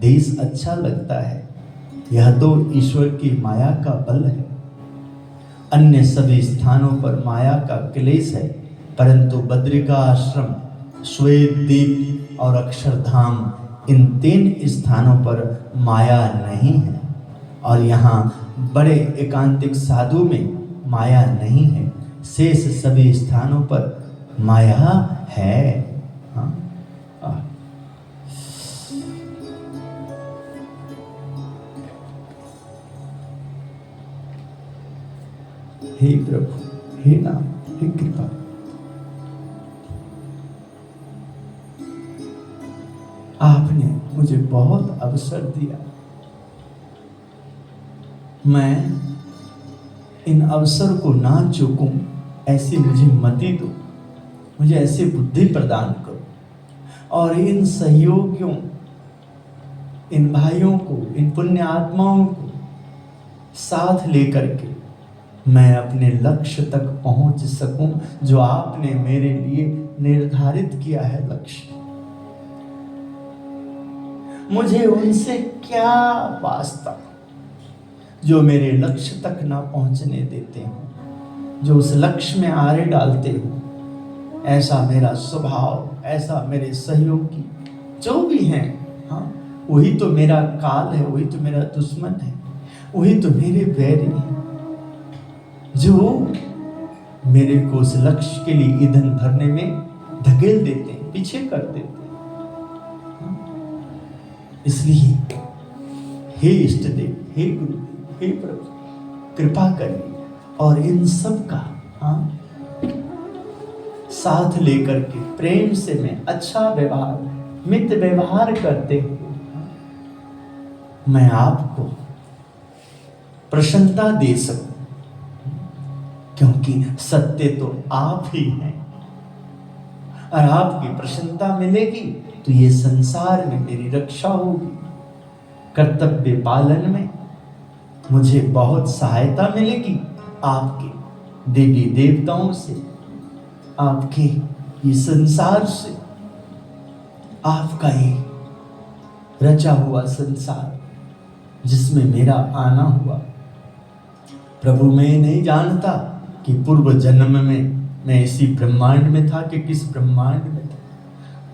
Speaker 1: देश अच्छा लगता है। यह तो ईश्वर की माया का बल है। अन्य सभी स्थानों पर माया का क्लेश है, परंतु बद्रिकाश्रम, श्वेतद्वीप और अक्षरधाम, इन 3 स्थानों पर माया नहीं है। और यहाँ बड़े एकांतिक साधु में माया नहीं है। शेष सभी स्थानों पर माया है। हे प्रभु, हे नाम, हे कृपा, आपने मुझे बहुत अवसर दिया। मैं इन अवसर को ना चूकूं, ऐसी मुझे मति दो, मुझे ऐसी बुद्धि प्रदान करो। और इन सहयोगियों, इन भाइयों को, इन पुण्य आत्माओं को साथ लेकर के मैं अपने लक्ष्य तक पहुंच सकूं, जो आपने मेरे लिए निर्धारित किया है लक्ष्य। मुझे उनसे क्या वास्ता जो मेरे लक्ष्य तक ना पहुंचने देते हो, जो उस लक्ष्य में आरे डालते हो। ऐसा मेरा स्वभाव, ऐसा मेरे सहयोगी जो भी हैं, वही तो मेरा काल है, वही तो मेरा दुश्मन है, वही तो मेरे बैरी है, जो मेरे को उस लक्ष्य के लिए ईंधन भरने में धकेल देते हैं, पीछे कर देते हैं। इसलिए हे इष्ट देव, हे गुरुदेव, हे प्रभु, कृपा करिए और इन सब का साथ लेकर के प्रेम से मैं अच्छा व्यवहार, मित्र व्यवहार करते हुए मैं आपको प्रसन्नता दे सकूं, क्योंकि सत्य तो आप ही हैं। और आपकी प्रसन्नता मिलेगी तो ये संसार में मेरी रक्षा होगी। कर्तव्य पालन में मुझे बहुत सहायता मिलेगी आपके देवी देवताओं से, आपके ये संसार से। आपका ये रचा हुआ संसार जिसमें मेरा आना हुआ, प्रभु मैं नहीं जानता कि पूर्व जन्म में मैं इसी ब्रह्मांड में था कि किस ब्रह्मांड में था।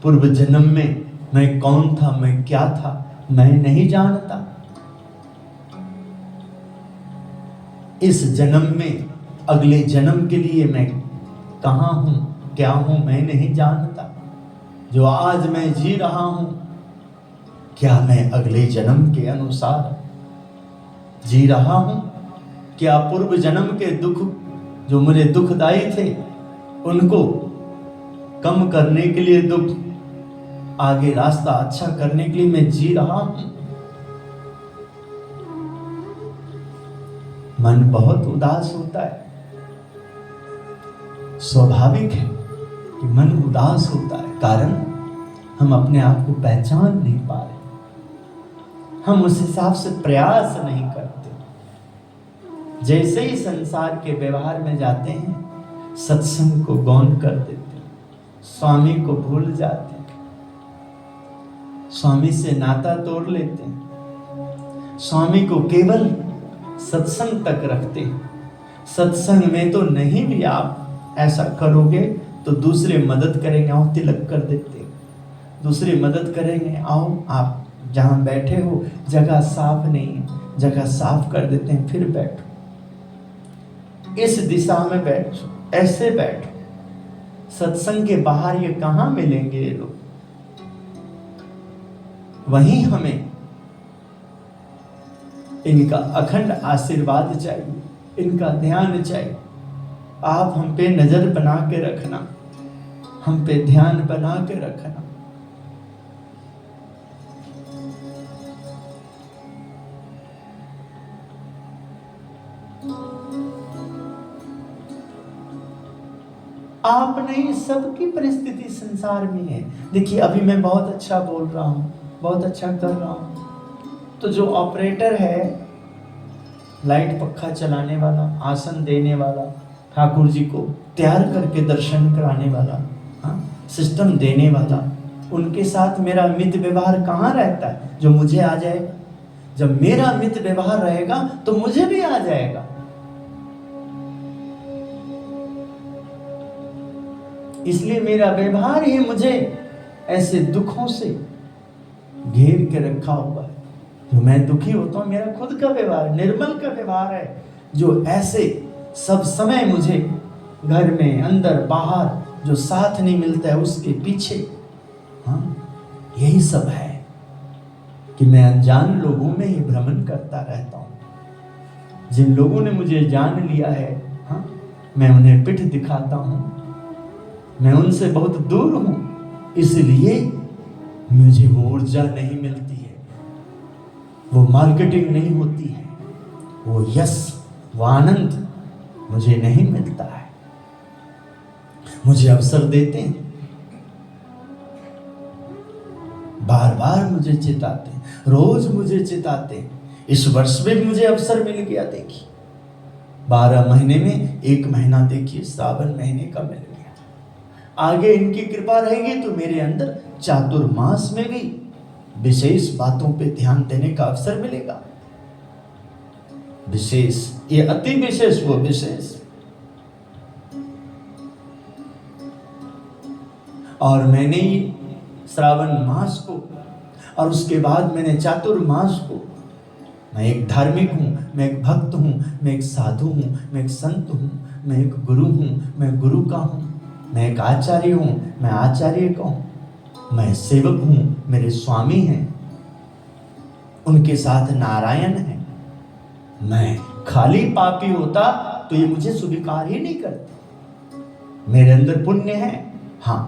Speaker 1: पूर्व जन्म में मैं कौन था, मैं क्या था, मैं नहीं जानता। इस जन्म में अगले जन्म के लिए मैं कहाँ हूँ, क्या हूँ, मैं नहीं जानता। जो आज मैं जी रहा हूँ, क्या मैं अगले जन्म के अनुसार जी रहा हूँ? क्या पूर्व जन्म के दुख जो मुझे दुखदाई थे उनको कम करने के लिए, दुख आगे रास्ता अच्छा करने के लिए मैं जी रहा हूँ? मन बहुत उदास होता है, स्वाभाविक है कि मन उदास होता है, कारण हम अपने आप को पहचान नहीं पा रहे, हम उस हिसाब से प्रयास नहीं करते। जैसे ही संसार के व्यवहार में जाते हैं, सत्संग को गौण कर देते हैं, स्वामी को भूल जाते हैं, स्वामी से नाता तोड़ लेते हैं, स्वामी को केवल सत्संग तक रखते हैं। सत्संग में तो नहीं भी आप ऐसा करोगे तो दूसरे मदद करेंगे और तिलक कर देते हैं। दूसरी मदद करेंगे। आओ, आप जहाँ बैठे हो जगह साफ नहीं है, जगह साफ कर देते हैं, फिर बैठो, इस दिशा में बैठो, ऐसे बैठो। सत्संग के बाहर ये कहाँ मिलेंगे ये लोग? वहीं हमें इनका अखंड आशीर्वाद चाहिए, इनका ध्यान चाहिए। आप हम पे नजर बना के रखना, हम पे ध्यान बना के रखना। आप नहीं, सबकी परिस्थिति संसार में है। देखिए, अभी मैं बहुत अच्छा बोल रहा हूँ, बहुत अच्छा कर रहा हूँ, तो जो ऑपरेटर है, लाइट पंखा चलाने वाला, आसन देने वाला, ठाकुर जी को तैयार करके दर्शन कराने वाला, सिस्टम देने वाला, उनके साथ मेरा मित व्यवहार कहाँ रहता है? जो मुझे आ जाएगा। जब मेरा मित व्यवहार रहेगा तो मुझे भी आ जाएगा। इसलिए मेरा व्यवहार ही मुझे ऐसे दुखों से घेर के रखा हुआ है। जो मैं दुखी होता हूँ, मेरा खुद का व्यवहार, निर्मल का व्यवहार है, जो ऐसे सब समय मुझे घर में, अंदर बाहर, जो साथ नहीं मिलता है उसके पीछे, यही सब है कि मैं अनजान लोगों में ही भ्रमण करता रहता हूँ। जिन लोगों ने मुझे जान लिया है, मैं उन्हें पिठ दिखाता हूँ, मैं उनसे बहुत दूर हूं, इसलिए मुझे वो ऊर्जा नहीं मिलती है, वो मार्केटिंग नहीं होती है, वो यश, वो आनंद मुझे नहीं मिलता है। मुझे अवसर देते हैं, बार बार मुझे चिताते हैं, रोज मुझे चिताते हैं। इस वर्ष में भी मुझे अवसर मिल गया। देखिए, 12 महीने में 1 महीना देखिए श्रावण महीने का मिल गया। आगे इनकी कृपा रहेगी तो मेरे अंदर चातुर्मास में भी विशेष बातों पे ध्यान देने का अवसर मिलेगा। विशेष, ये अति विशेष, वो विशेष। और मैंने श्रावण मास को और उसके बाद मैंने चातुर्मास को, मैं एक धार्मिक हूं, मैं एक भक्त हूं, मैं एक साधु हूं, मैं एक संत हूं, मैं एक गुरु हूं, मैं गुरु का हूं, मैं एक आचार्य हूं, मैं आचार्य का हूं, मैं सेवक हूं, मेरे स्वामी हैं, उनके साथ नारायण है। मैं खाली पापी होता तो ये मुझे स्वीकार ही नहीं करते। मेरे अंदर पुण्य है, हाँ,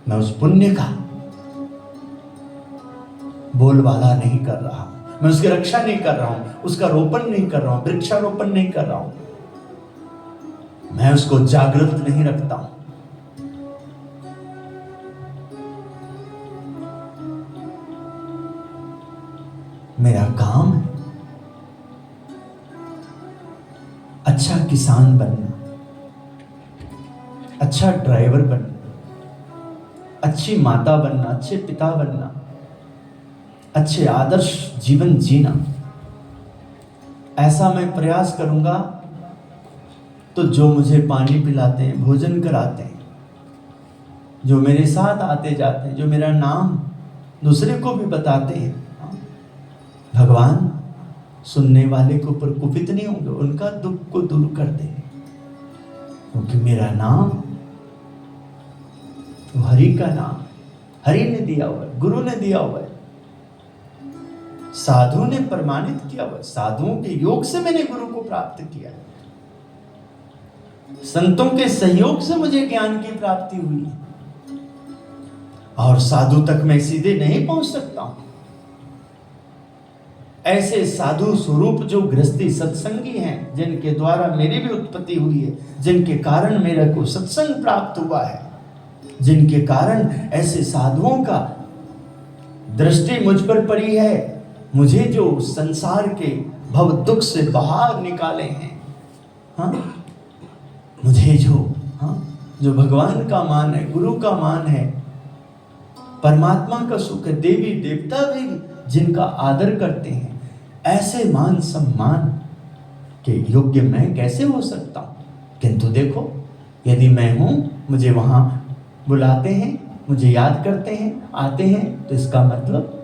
Speaker 1: मैं उस पुण्य का बोलबाला नहीं कर रहा हूं, मैं उसकी रक्षा नहीं कर रहा हूं, उसका रोपण नहीं कर रहा हूं, वृक्षारोपण नहीं कर रहा हूं, मैं उसको जागृत नहीं रखता हूं। मेरा काम है अच्छा किसान बनना, अच्छा ड्राइवर बनना, अच्छी माता बनना, अच्छे पिता बनना, अच्छे आदर्श जीवन जीना। ऐसा मैं प्रयास करूंगा तो जो मुझे पानी पिलाते हैं, भोजन कराते हैं, जो मेरे साथ आते जाते हैं, जो मेरा नाम दूसरे को भी बताते हैं, भगवान सुनने वाले के ऊपर कुपित नहीं होंगे, उनका दुख को दूर कर देंगे, क्योंकि मेरा नाम तो हरि का नाम, हरि ने दिया हुआ है, गुरु ने दिया हुआ है, साधु ने प्रमाणित किया हुआ है, साधुओं के योग से मैंने गुरु को प्राप्त किया है, संतों के सहयोग से मुझे ज्ञान की प्राप्ति हुई है, और साधु तक मैं सीधे नहीं पहुंच सकता हूं। ऐसे साधु स्वरूप जो गृहस्थी सत्संगी हैं, जिनके द्वारा मेरी भी उत्पत्ति हुई है, जिनके कारण मेरे को सत्संग प्राप्त हुआ है, जिनके कारण ऐसे साधुओं का दृष्टि मुझ पर पड़ी है, मुझे जो संसार के भव दुख से बाहर निकाले हैं, मुझे जो भगवान का मान है, गुरु का मान है, परमात्मा का सुख है, देवी देवता भी जिनका आदर करते हैं, ऐसे मान सम्मान के योग्य मैं कैसे हो सकता हूं? किंतु देखो, यदि मैं हूं, मुझे वहां बुलाते हैं, मुझे याद करते हैं, आते हैं, तो इसका मतलब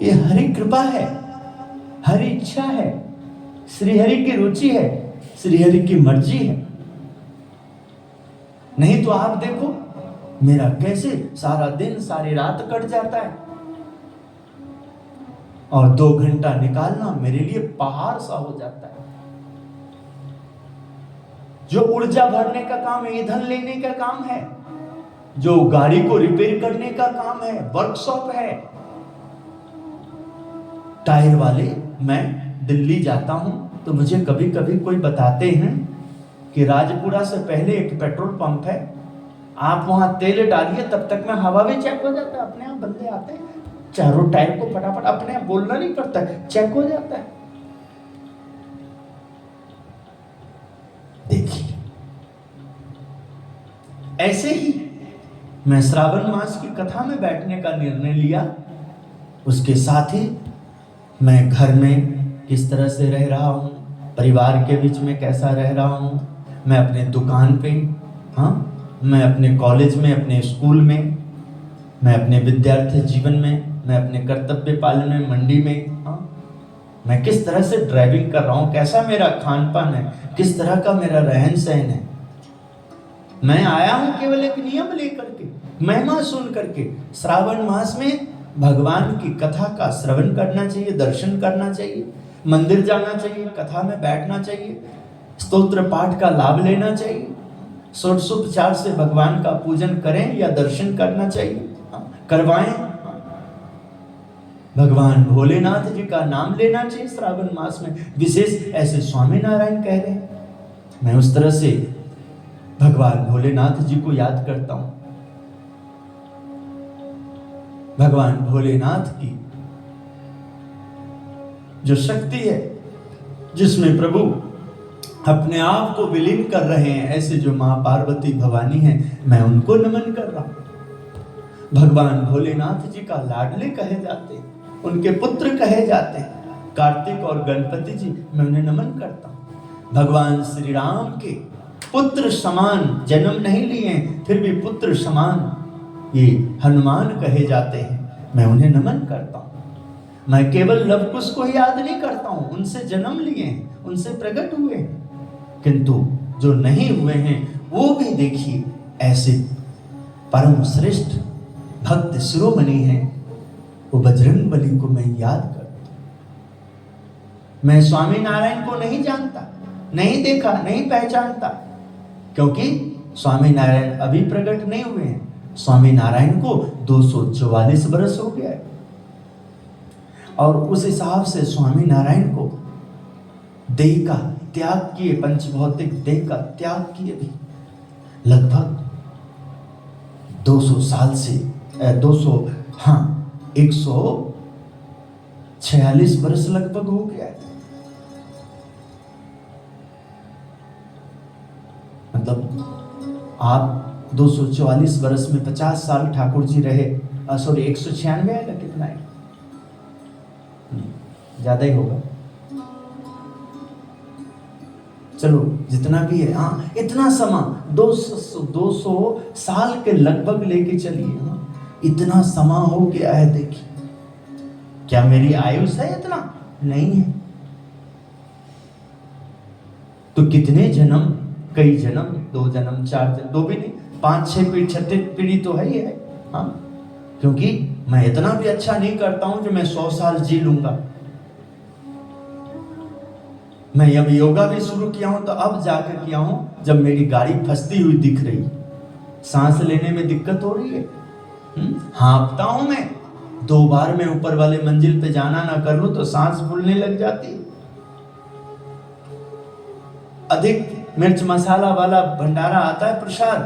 Speaker 1: ये हरि कृपा है, हरि इच्छा है, श्री हरि की रुचि है, श्री हरि की मर्जी है। नहीं तो आप देखो मेरा कैसे सारा दिन सारी रात कट जाता है, और 2 घंटा निकालना मेरे लिए पहाड़ सा हो जाता है। जो ऊर्जा भरने का काम है, ईंधन लेने का काम है, जो गाड़ी को रिपेयर करने का काम है, वर्कशॉप है, टायर वाले। मैं दिल्ली जाता हूं तो मुझे कभी कभी कोई बताते हैं कि राजपुरा से पहले एक पेट्रोल पंप है, आप वहां तेल डालिए, तब तक में हवा भी चेक हो जाता है, अपने आप बंदे आते हैं, चारों टायर को फटाफट अपने आप, बोलना नहीं पड़ता है, चेक हो जाता है। देखिए ऐसे ही मैं श्रावण मास की कथा में बैठने का निर्णय लिया, उसके साथ ही मैं घर में किस तरह से रह रहा हूँ, परिवार के बीच में कैसा रह रहा हूँ, मैं अपने दुकान पे, मैं अपने कॉलेज में, अपने स्कूल में, मैं अपने विद्यार्थी जीवन में, मैं अपने कर्तव्य पालन में, मंडी में, मैं किस तरह से ड्राइविंग कर रहा हूँ, कैसा मेरा खान पान है, किस तरह का मेरा रहन सहन है। मैं आया हूँ केवल एक नियम लेकर के, महिमा सुन करके। श्रावण मास में भगवान की कथा का श्रवण करना चाहिए, दर्शन करना चाहिए, मंदिर जाना चाहिए, कथा में बैठना चाहिए, स्तोत्र पाठ का लाभ लेना चाहिए, षोडशोपचार से भगवान का पूजन करें या दर्शन करना चाहिए, करवाएं। भगवान भोलेनाथ जी का नाम लेना चाहिए श्रावण मास में, विशेष ऐसे स्वामी नारायण कह रहे हैं, मैं उस तरह से भगवान भोलेनाथ जी को याद करता हूं। भगवान भोलेनाथ की जो शक्ति है, जिसमें प्रभु अपने आप को विलीन कर रहे हैं, ऐसे जो मां पार्वती भवानी हैं, मैं उनको नमन कर रहा हूं। भगवान भोलेनाथ जी का लाडले कहे जाते हैं, उनके पुत्र कहे जाते हैं, कार्तिक और गणपति जी, मैं उन्हें नमन करता हूं। भगवान श्री राम के पुत्र समान जन्म नहीं लिए, फिर भी पुत्र समान ये हनुमान कहे जाते हैं, मैं उन्हें नमन करता हूं। मैं केवल लव कुश को ही याद नहीं करता हूं, उनसे जन्म लिए हैं, उनसे प्रकट हुए हैं, किंतु जो नहीं हुए हैं वो भी देखिए ऐसे परम श्रेष्ठ भक्त शिरोमणि हैं, वो बजरंग बली को मैं याद करता हूं। मैं स्वामी नारायण को नहीं जानता, नहीं देखा, नहीं पहचानता, क्योंकि स्वामी नारायण अभी प्रकट नहीं हुए हैं। स्वामी नारायण को 244 वर्ष हो गया है, और उस हिसाब से स्वामी नारायण को देह का त्याग किए, पंचभौतिक देह का त्याग किए भी लगभग 200 साल से 146 वर्ष लगभग हो गया है। मतलब आप 244 वर्ष में 50 साल ठाकुर जी रहे, सॉरी 196 है ना, कितना है, ज्यादा ही होगा, चलो जितना भी है, इतना समय 200 साल के लगभग लेके चलिए, इतना समय हो गया है। देखिए क्या मेरी आयुष है इतना? नहीं है। तो कितने जन्म, कई जन्म, 2 जन्म, 4 जन्म, 2 भी नहीं, 5-6 पीढ़ी, 36 पीढ़ी तो है ही है। क्योंकि मैं इतना भी अच्छा नहीं करता हूं जो मैं 100 साल जी लूंगा। मैं अब योगा भी शुरू किया हूं तो अब जाकर किया हूं जब मेरी गाड़ी फंसती हुई दिख रही, सांस लेने में दिक्कत हो रही है, हाँफता हूं मैं, 2 बार मैं ऊपर वाले मंजिल पे जाना ना कर लूं तो सांस फूलने लग जाती। अधिक मिर्च मसाला वाला भंडारा आता है प्रसाद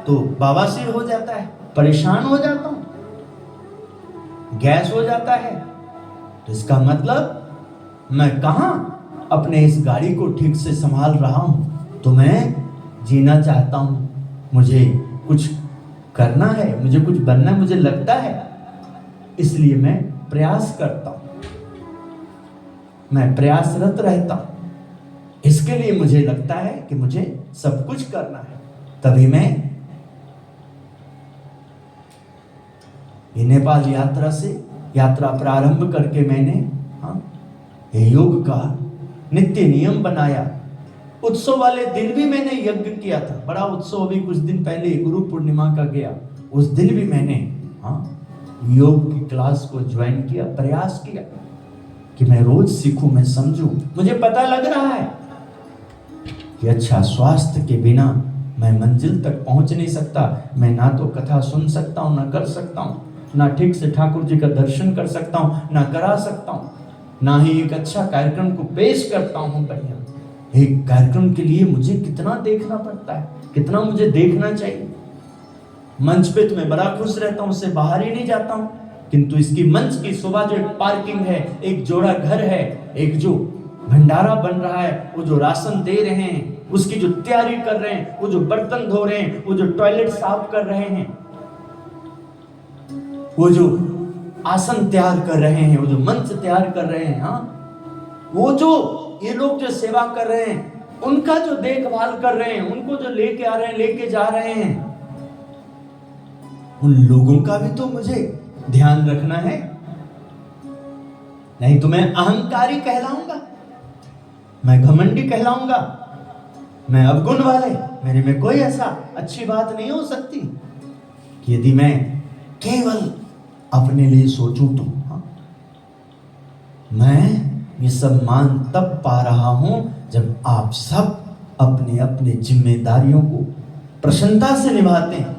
Speaker 1: तो बवासीर हो जाता है, परेशान हो जाता हूं, गैस हो जाता है। तो इसका मतलब मैं कहां अपने इस गाड़ी को ठीक से संभाल रहा हूं। तो मैं जीना चाहता हूं, मुझे कुछ करना है, मुझे कुछ बनना मुझे लगता है, इसलिए मैं प्रयास करता हूं, मैं प्रयासरत रहता हूं। इसके लिए मुझे लगता है कि मुझे सब कुछ करना है, तभी मैं ये नेपाल यात्रा प्रारंभ करके मैंने ये योग का नित्य नियम बनाया। उत्सव वाले दिन भी मैंने यज्ञ किया था, बड़ा उत्सव अभी कुछ दिन पहले गुरु पूर्णिमा का गया, उस दिन भी मैंने योग की क्लास को ज्वाइन किया, प्रयास किया कि मैं रोज सीखूं, मैं समझूं। मुझे पता लग रहा है कि अच्छा स्वास्थ्य के बिना मैं मंजिल तक पहुंच नहीं सकता। मैं ना तो कथा सुन सकता हूं, ना कर सकता हूं, ना ठीक से ठाकुर जी का दर्शन कर सकता हूं, ना करा सकता हूं, ना ही एक अच्छा कार्यक्रम को पेश करता हूं। बढ़िया एक कार्यक्रम के लिए मुझे कितना देखना पड़ता है, कितना मुझे देखना चाहिए। मंच पे तो मैं बड़ा खुश रहता हूं, उससे बाहर ही नहीं जाता हूं, किंतु इसकी मंच की शोभा, जो एक पार्किंग है, एक जोड़ा घर है, एक जो भंडारा बन रहा है, वो जो राशन दे रहे हैं, उसकी जो तैयारी कर रहे हैं, वो जो बर्तन धो रहे हैं, वो जो टॉयलेट साफ कर रहे हैं, वो जो आसन तैयार कर रहे हैं, वो जो मंच तैयार कर रहे हैं, वो जो ये लोग जो सेवा कर रहे हैं, उनका जो देखभाल कर रहे हैं, उनको जो लेके आ रहे हैं, लेके जा रहे हैं, उन लोगों का भी तो मुझे ध्यान रखना है। नहीं तो मैं अहंकारी कहलाऊंगा, मैं घमंडी कहलाऊंगा, मैं अवगुण वाले, मेरे में कोई ऐसा अच्छी बात नहीं हो सकती कि यदि मैं केवल अपने लिए सोचूं तो। मैं ये सब मान तब पा रहा हूं जब आप सब अपने अपने जिम्मेदारियों को प्रसन्नता से निभाते हैं।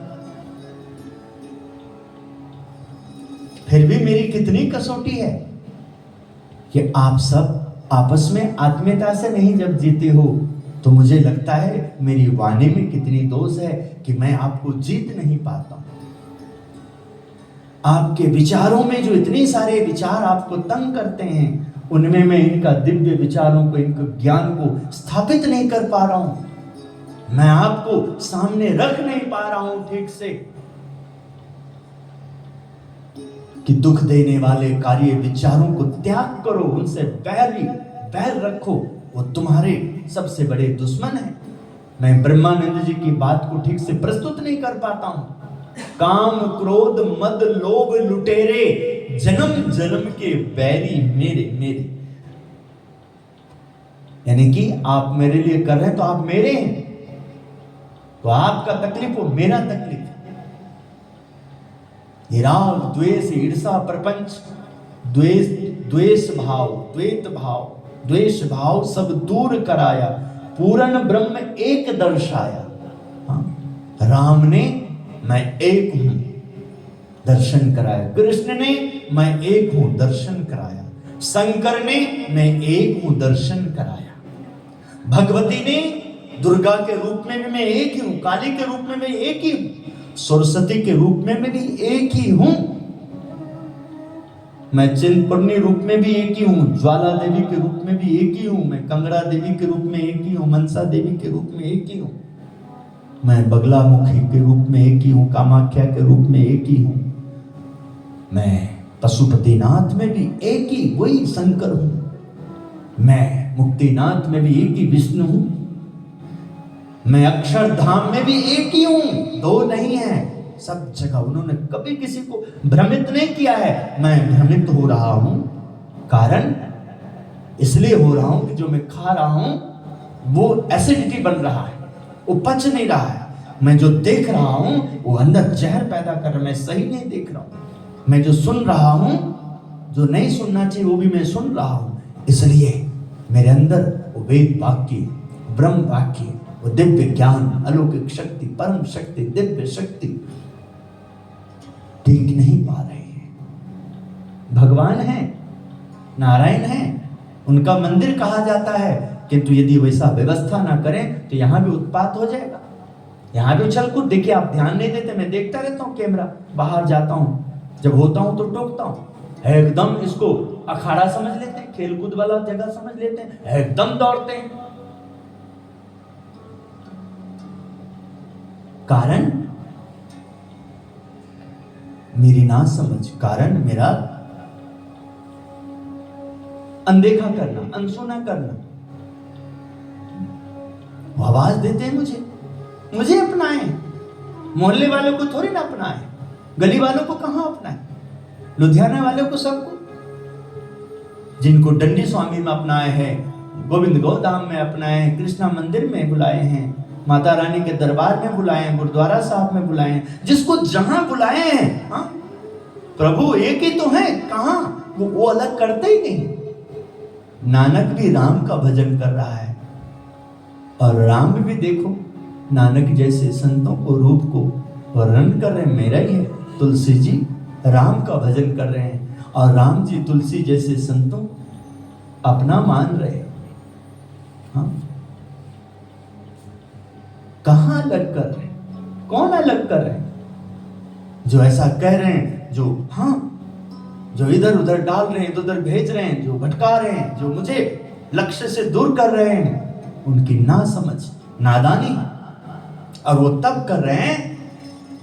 Speaker 1: फिर भी मेरी कितनी कसौटी है कि आप सब आपस में आत्मीयता से नहीं जब जीते हो, तो मुझे लगता है मेरी वाणी में कितनी दोष है कि मैं आपको जीत नहीं पाता हूं। आपके विचारों में जो इतने सारे विचार आपको तंग करते हैं, उनमें मैं इनका दिव्य विचारों को, इनके ज्ञान को स्थापित नहीं कर पा रहा हूं। मैं आपको सामने रख नहीं पा रहा हूं ठीक से कि दुख देने वाले कार्य विचारों को त्याग करो, उनसे बैर रखो, वो तुम्हारे सबसे बड़े दुश्मन है। मैं ब्रह्मानंद जी की बात को ठीक से प्रस्तुत नहीं कर पाता हूं। काम क्रोध मद लोभ लुटेरे, जन्म जन्म के बैरी मेरे। यानी कि आप मेरे लिए कर रहे हैं तो आप मेरे हैं, तो आपका तकलीफ हो मेरा तकलीफ। ये राग द्वेष ईर्षा प्रपंच, द्वेष भाव, द्वेष भाव सब दूर कराया, पूर्ण ब्रह्म एक दर्शाया। राम ने मैं एक हूं दर्शन कराया, कृष्ण ने मैं एक हूं दर्शन कराया, शंकर ने मैं एक हूं दर्शन कराया, भगवती ने दुर्गा के रूप में भी मैं एक ही हूं, काली के रूप में मैं एक ही हूं, सरस्वती के रूप में मैं भी एक ही हूं, मैं चिंतपूर्णी रूप में भी एक ही हूं, ज्वाला देवी के रूप में भी एक ही हूं, मैं कंगड़ा देवी के रूप में एक ही हूं, मनसा देवी के रूप में एक ही हूं, मैं बगलामुखी के रूप में एक ही हूं, कामाख्या के रूप में एक ही हूं, मैं पशुपतिनाथ में भी एक ही वही शंकर हूं, मैं मुक्तिनाथ में भी एक ही विष्णु हूं, मैं अक्षरधाम में भी एक ही हूं, दो नहीं है, सब जगह। उन्होंने कभी किसी को भ्रमित नहीं किया है। मैं भ्रमित हो रहा हूं, कारण इसलिए हो रहा हूं कि जो मैं खा रहा हूं वो एसिडिटी बन रहा है, वो पच नहीं रहा है। मैं जो देख रहा हूं वो अंदर जहर पैदा कर रहा है, मैं सही नहीं देख रहा हूं। मैं जो सुन रहा हूं, जो नहीं सुनना चाहिए वो भी मैं सुन रहा हूं, इसलिए मेरे अंदर वो वेद वाक्य, ब्रह्म वाक्य, वो दिव्य ज्ञान, अलौकिक शक्ति, परम शक्ति, दिव्य शक्ति टिक नहीं पा रहे हैं। भगवान है, नारायण है, उनका मंदिर कहा जाता है, किंतु यदि वैसा व्यवस्था ना करें तो यहां भी उत्पात हो जाएगा, यहां भी उछल कूद। देखिए आप ध्यान नहीं देते, मैं देखता रहता हूं कैमरा, बाहर जाता हूं, जब होता हूं तो टोकता हूं, एकदम इसको अखाड़ा समझ लेते हैं, खेलकूद वाला जगह समझ लेते हैं, एकदम दौड़ते हैं। कारण मेरी ना समझ, कारण मेरा अनदेखा करना, अनसुना करना। वो आवाज देते हैं मुझे अपनाएं, मोहल्ले वालों को थोड़ी ना अपनाएं, गली वालों को कहां अपनाएं। लुधियाना वाले को सबको, जिनको डंडी स्वामी में अपनाए हैं, गोविंद गोधाम में अपनाए हैं, कृष्णा मंदिर में बुलाए हैं, माता रानी के दरबार में बुलाए हैं, गुरुद्वारा साहब में बुलाए हैं, जिसको जहां बुलाए हैं। हाँ, प्रभु एक ही तो है, कहां वो अलग करते ही नहीं। नानक भी राम का भजन कर रहा है, और राम भी देखो नानक जैसे संतों को रूप को वर्णन कर रहे हैं, मेरा ही है। तुलसी जी राम का भजन कर रहे हैं, और राम जी तुलसी जैसे संतों अपना मान रहे हैं। हाँ? कहां अलग कर रहे हैं? कौन अलग कर रहे हैं? जो ऐसा कह रहे हैं, जो इधर उधर डाल रहे हैं, इधर उधर भेज रहे हैं, जो भटका रहे हैं, जो मुझे लक्ष्य से दूर कर रहे हैं, उनकी ना समझ, नादानी। और वो तब कर रहे हैं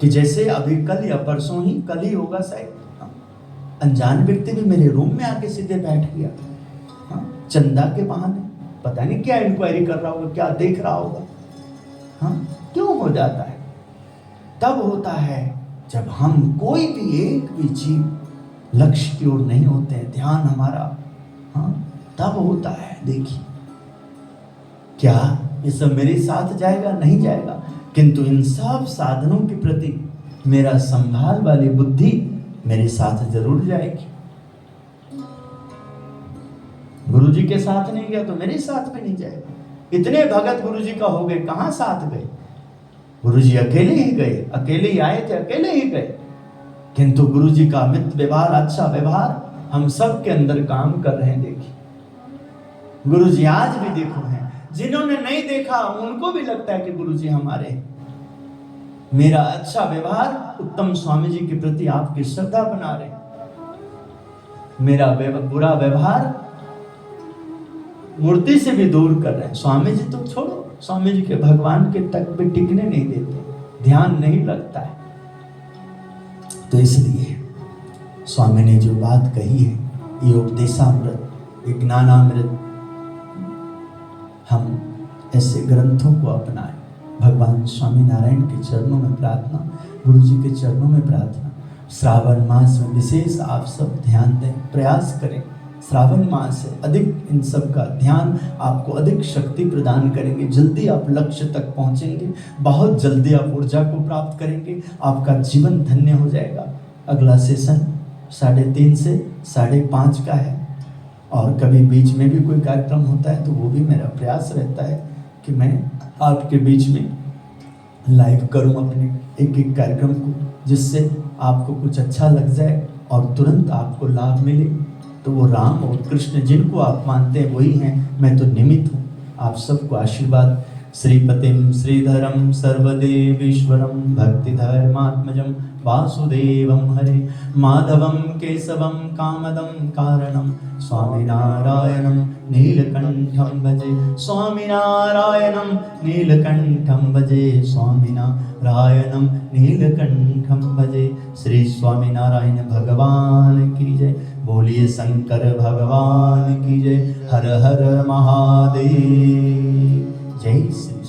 Speaker 1: कि जैसे अभी कल या परसों ही, कल ही होगा शायद, अनजान व्यक्ति भी मेरे रूम में आके सीधे बैठ गया। चंदा के बहाने, पता नहीं क्या इंक्वायरी कर रहा होगा, क्या देख रहा होगा। क्यों हो जाता है? तब होता है जब हम कोई भी एक भी जीव लक्ष्य की ओर नहीं होते हैं, ध्यान हमारा, तब होता है। देखिए क्या ये सब मेरे साथ जाएगा? नहीं जाएगा। किंतु इन सब साधनों के प्रति मेरा संभाल वाली बुद्धि मेरे साथ जरूर जाएगी। गुरु जी के साथ नहीं गया तो मेरे साथ भी नहीं जाएगा। इतने भगत गुरु जी का हो गए, कहां साथ गए? गुरु जी अकेले ही गए, अकेले ही आए थे, अकेले ही गए। किंतु गुरु जी का मित्र व्यवहार, अच्छा व्यवहार हम सब के अंदर काम कर रहे हैं। देखिए गुरु जी आज भी देखो हैं, जिन्होंने नहीं देखा उनको भी लगता है कि गुरु जी हमारे हैं। मेरा अच्छा व्यवहार उत्तम स्वामी जी के प्रति आपकी श्रद्धा बना रहे, मेरा बुरा व्यवहार मूर्ति से भी दूर कर रहे हैं। स्वामी जी तो छोड़ो, स्वामी जी के भगवान के तक भी टिकने नहीं देते, ध्यान नहीं लगता है। तो इसलिए स्वामी ने जो बात कही है, ये उपदेशामृत, ये ज्ञानामृत, हम ऐसे ग्रंथों को अपनाएं। भगवान स्वामी नारायण के चरणों में प्रार्थना, गुरु जी के चरणों में प्रार्थना। श्रावण मास में विशेष आप सब ध्यान दें, प्रयास करें। श्रावण मास से अधिक इन सब का ध्यान आपको अधिक शक्ति प्रदान करेंगे। जल्दी आप लक्ष्य तक पहुंचेंगे, बहुत जल्दी आप ऊर्जा को प्राप्त करेंगे, आपका जीवन धन्य हो जाएगा। अगला सेशन 3:30 से 5:30 का है, और कभी बीच में भी कोई कार्यक्रम होता है तो वो भी मेरा प्रयास रहता है कि मैं आपके बीच में लाइव करूं अपने एक कार्यक्रम को, जिससे आपको कुछ अच्छा लग जाए और तुरंत आपको लाभ मिले। तो वो राम और कृष्ण जिनको आप मानते हैं वही हैं, मैं तो निमित्त हूँ। आप सबको आशीर्वाद। श्रीपतिम श्रीधरम सर्वदेवीश्वरम भक्तिधर्मात्मजम वासुदेवं हरे माधवं केशवं कामदं कारणं स्वामिनारायणं नीलकंठं भजे, स्वामिनारायणं नीलकंठं भजे, स्वामिनारायणं नीलकंठं भजे। श्री स्वामिनारायण भगवान की जय। बोलिए शंकर भगवान की जय। हर हर महादेव। जय श्री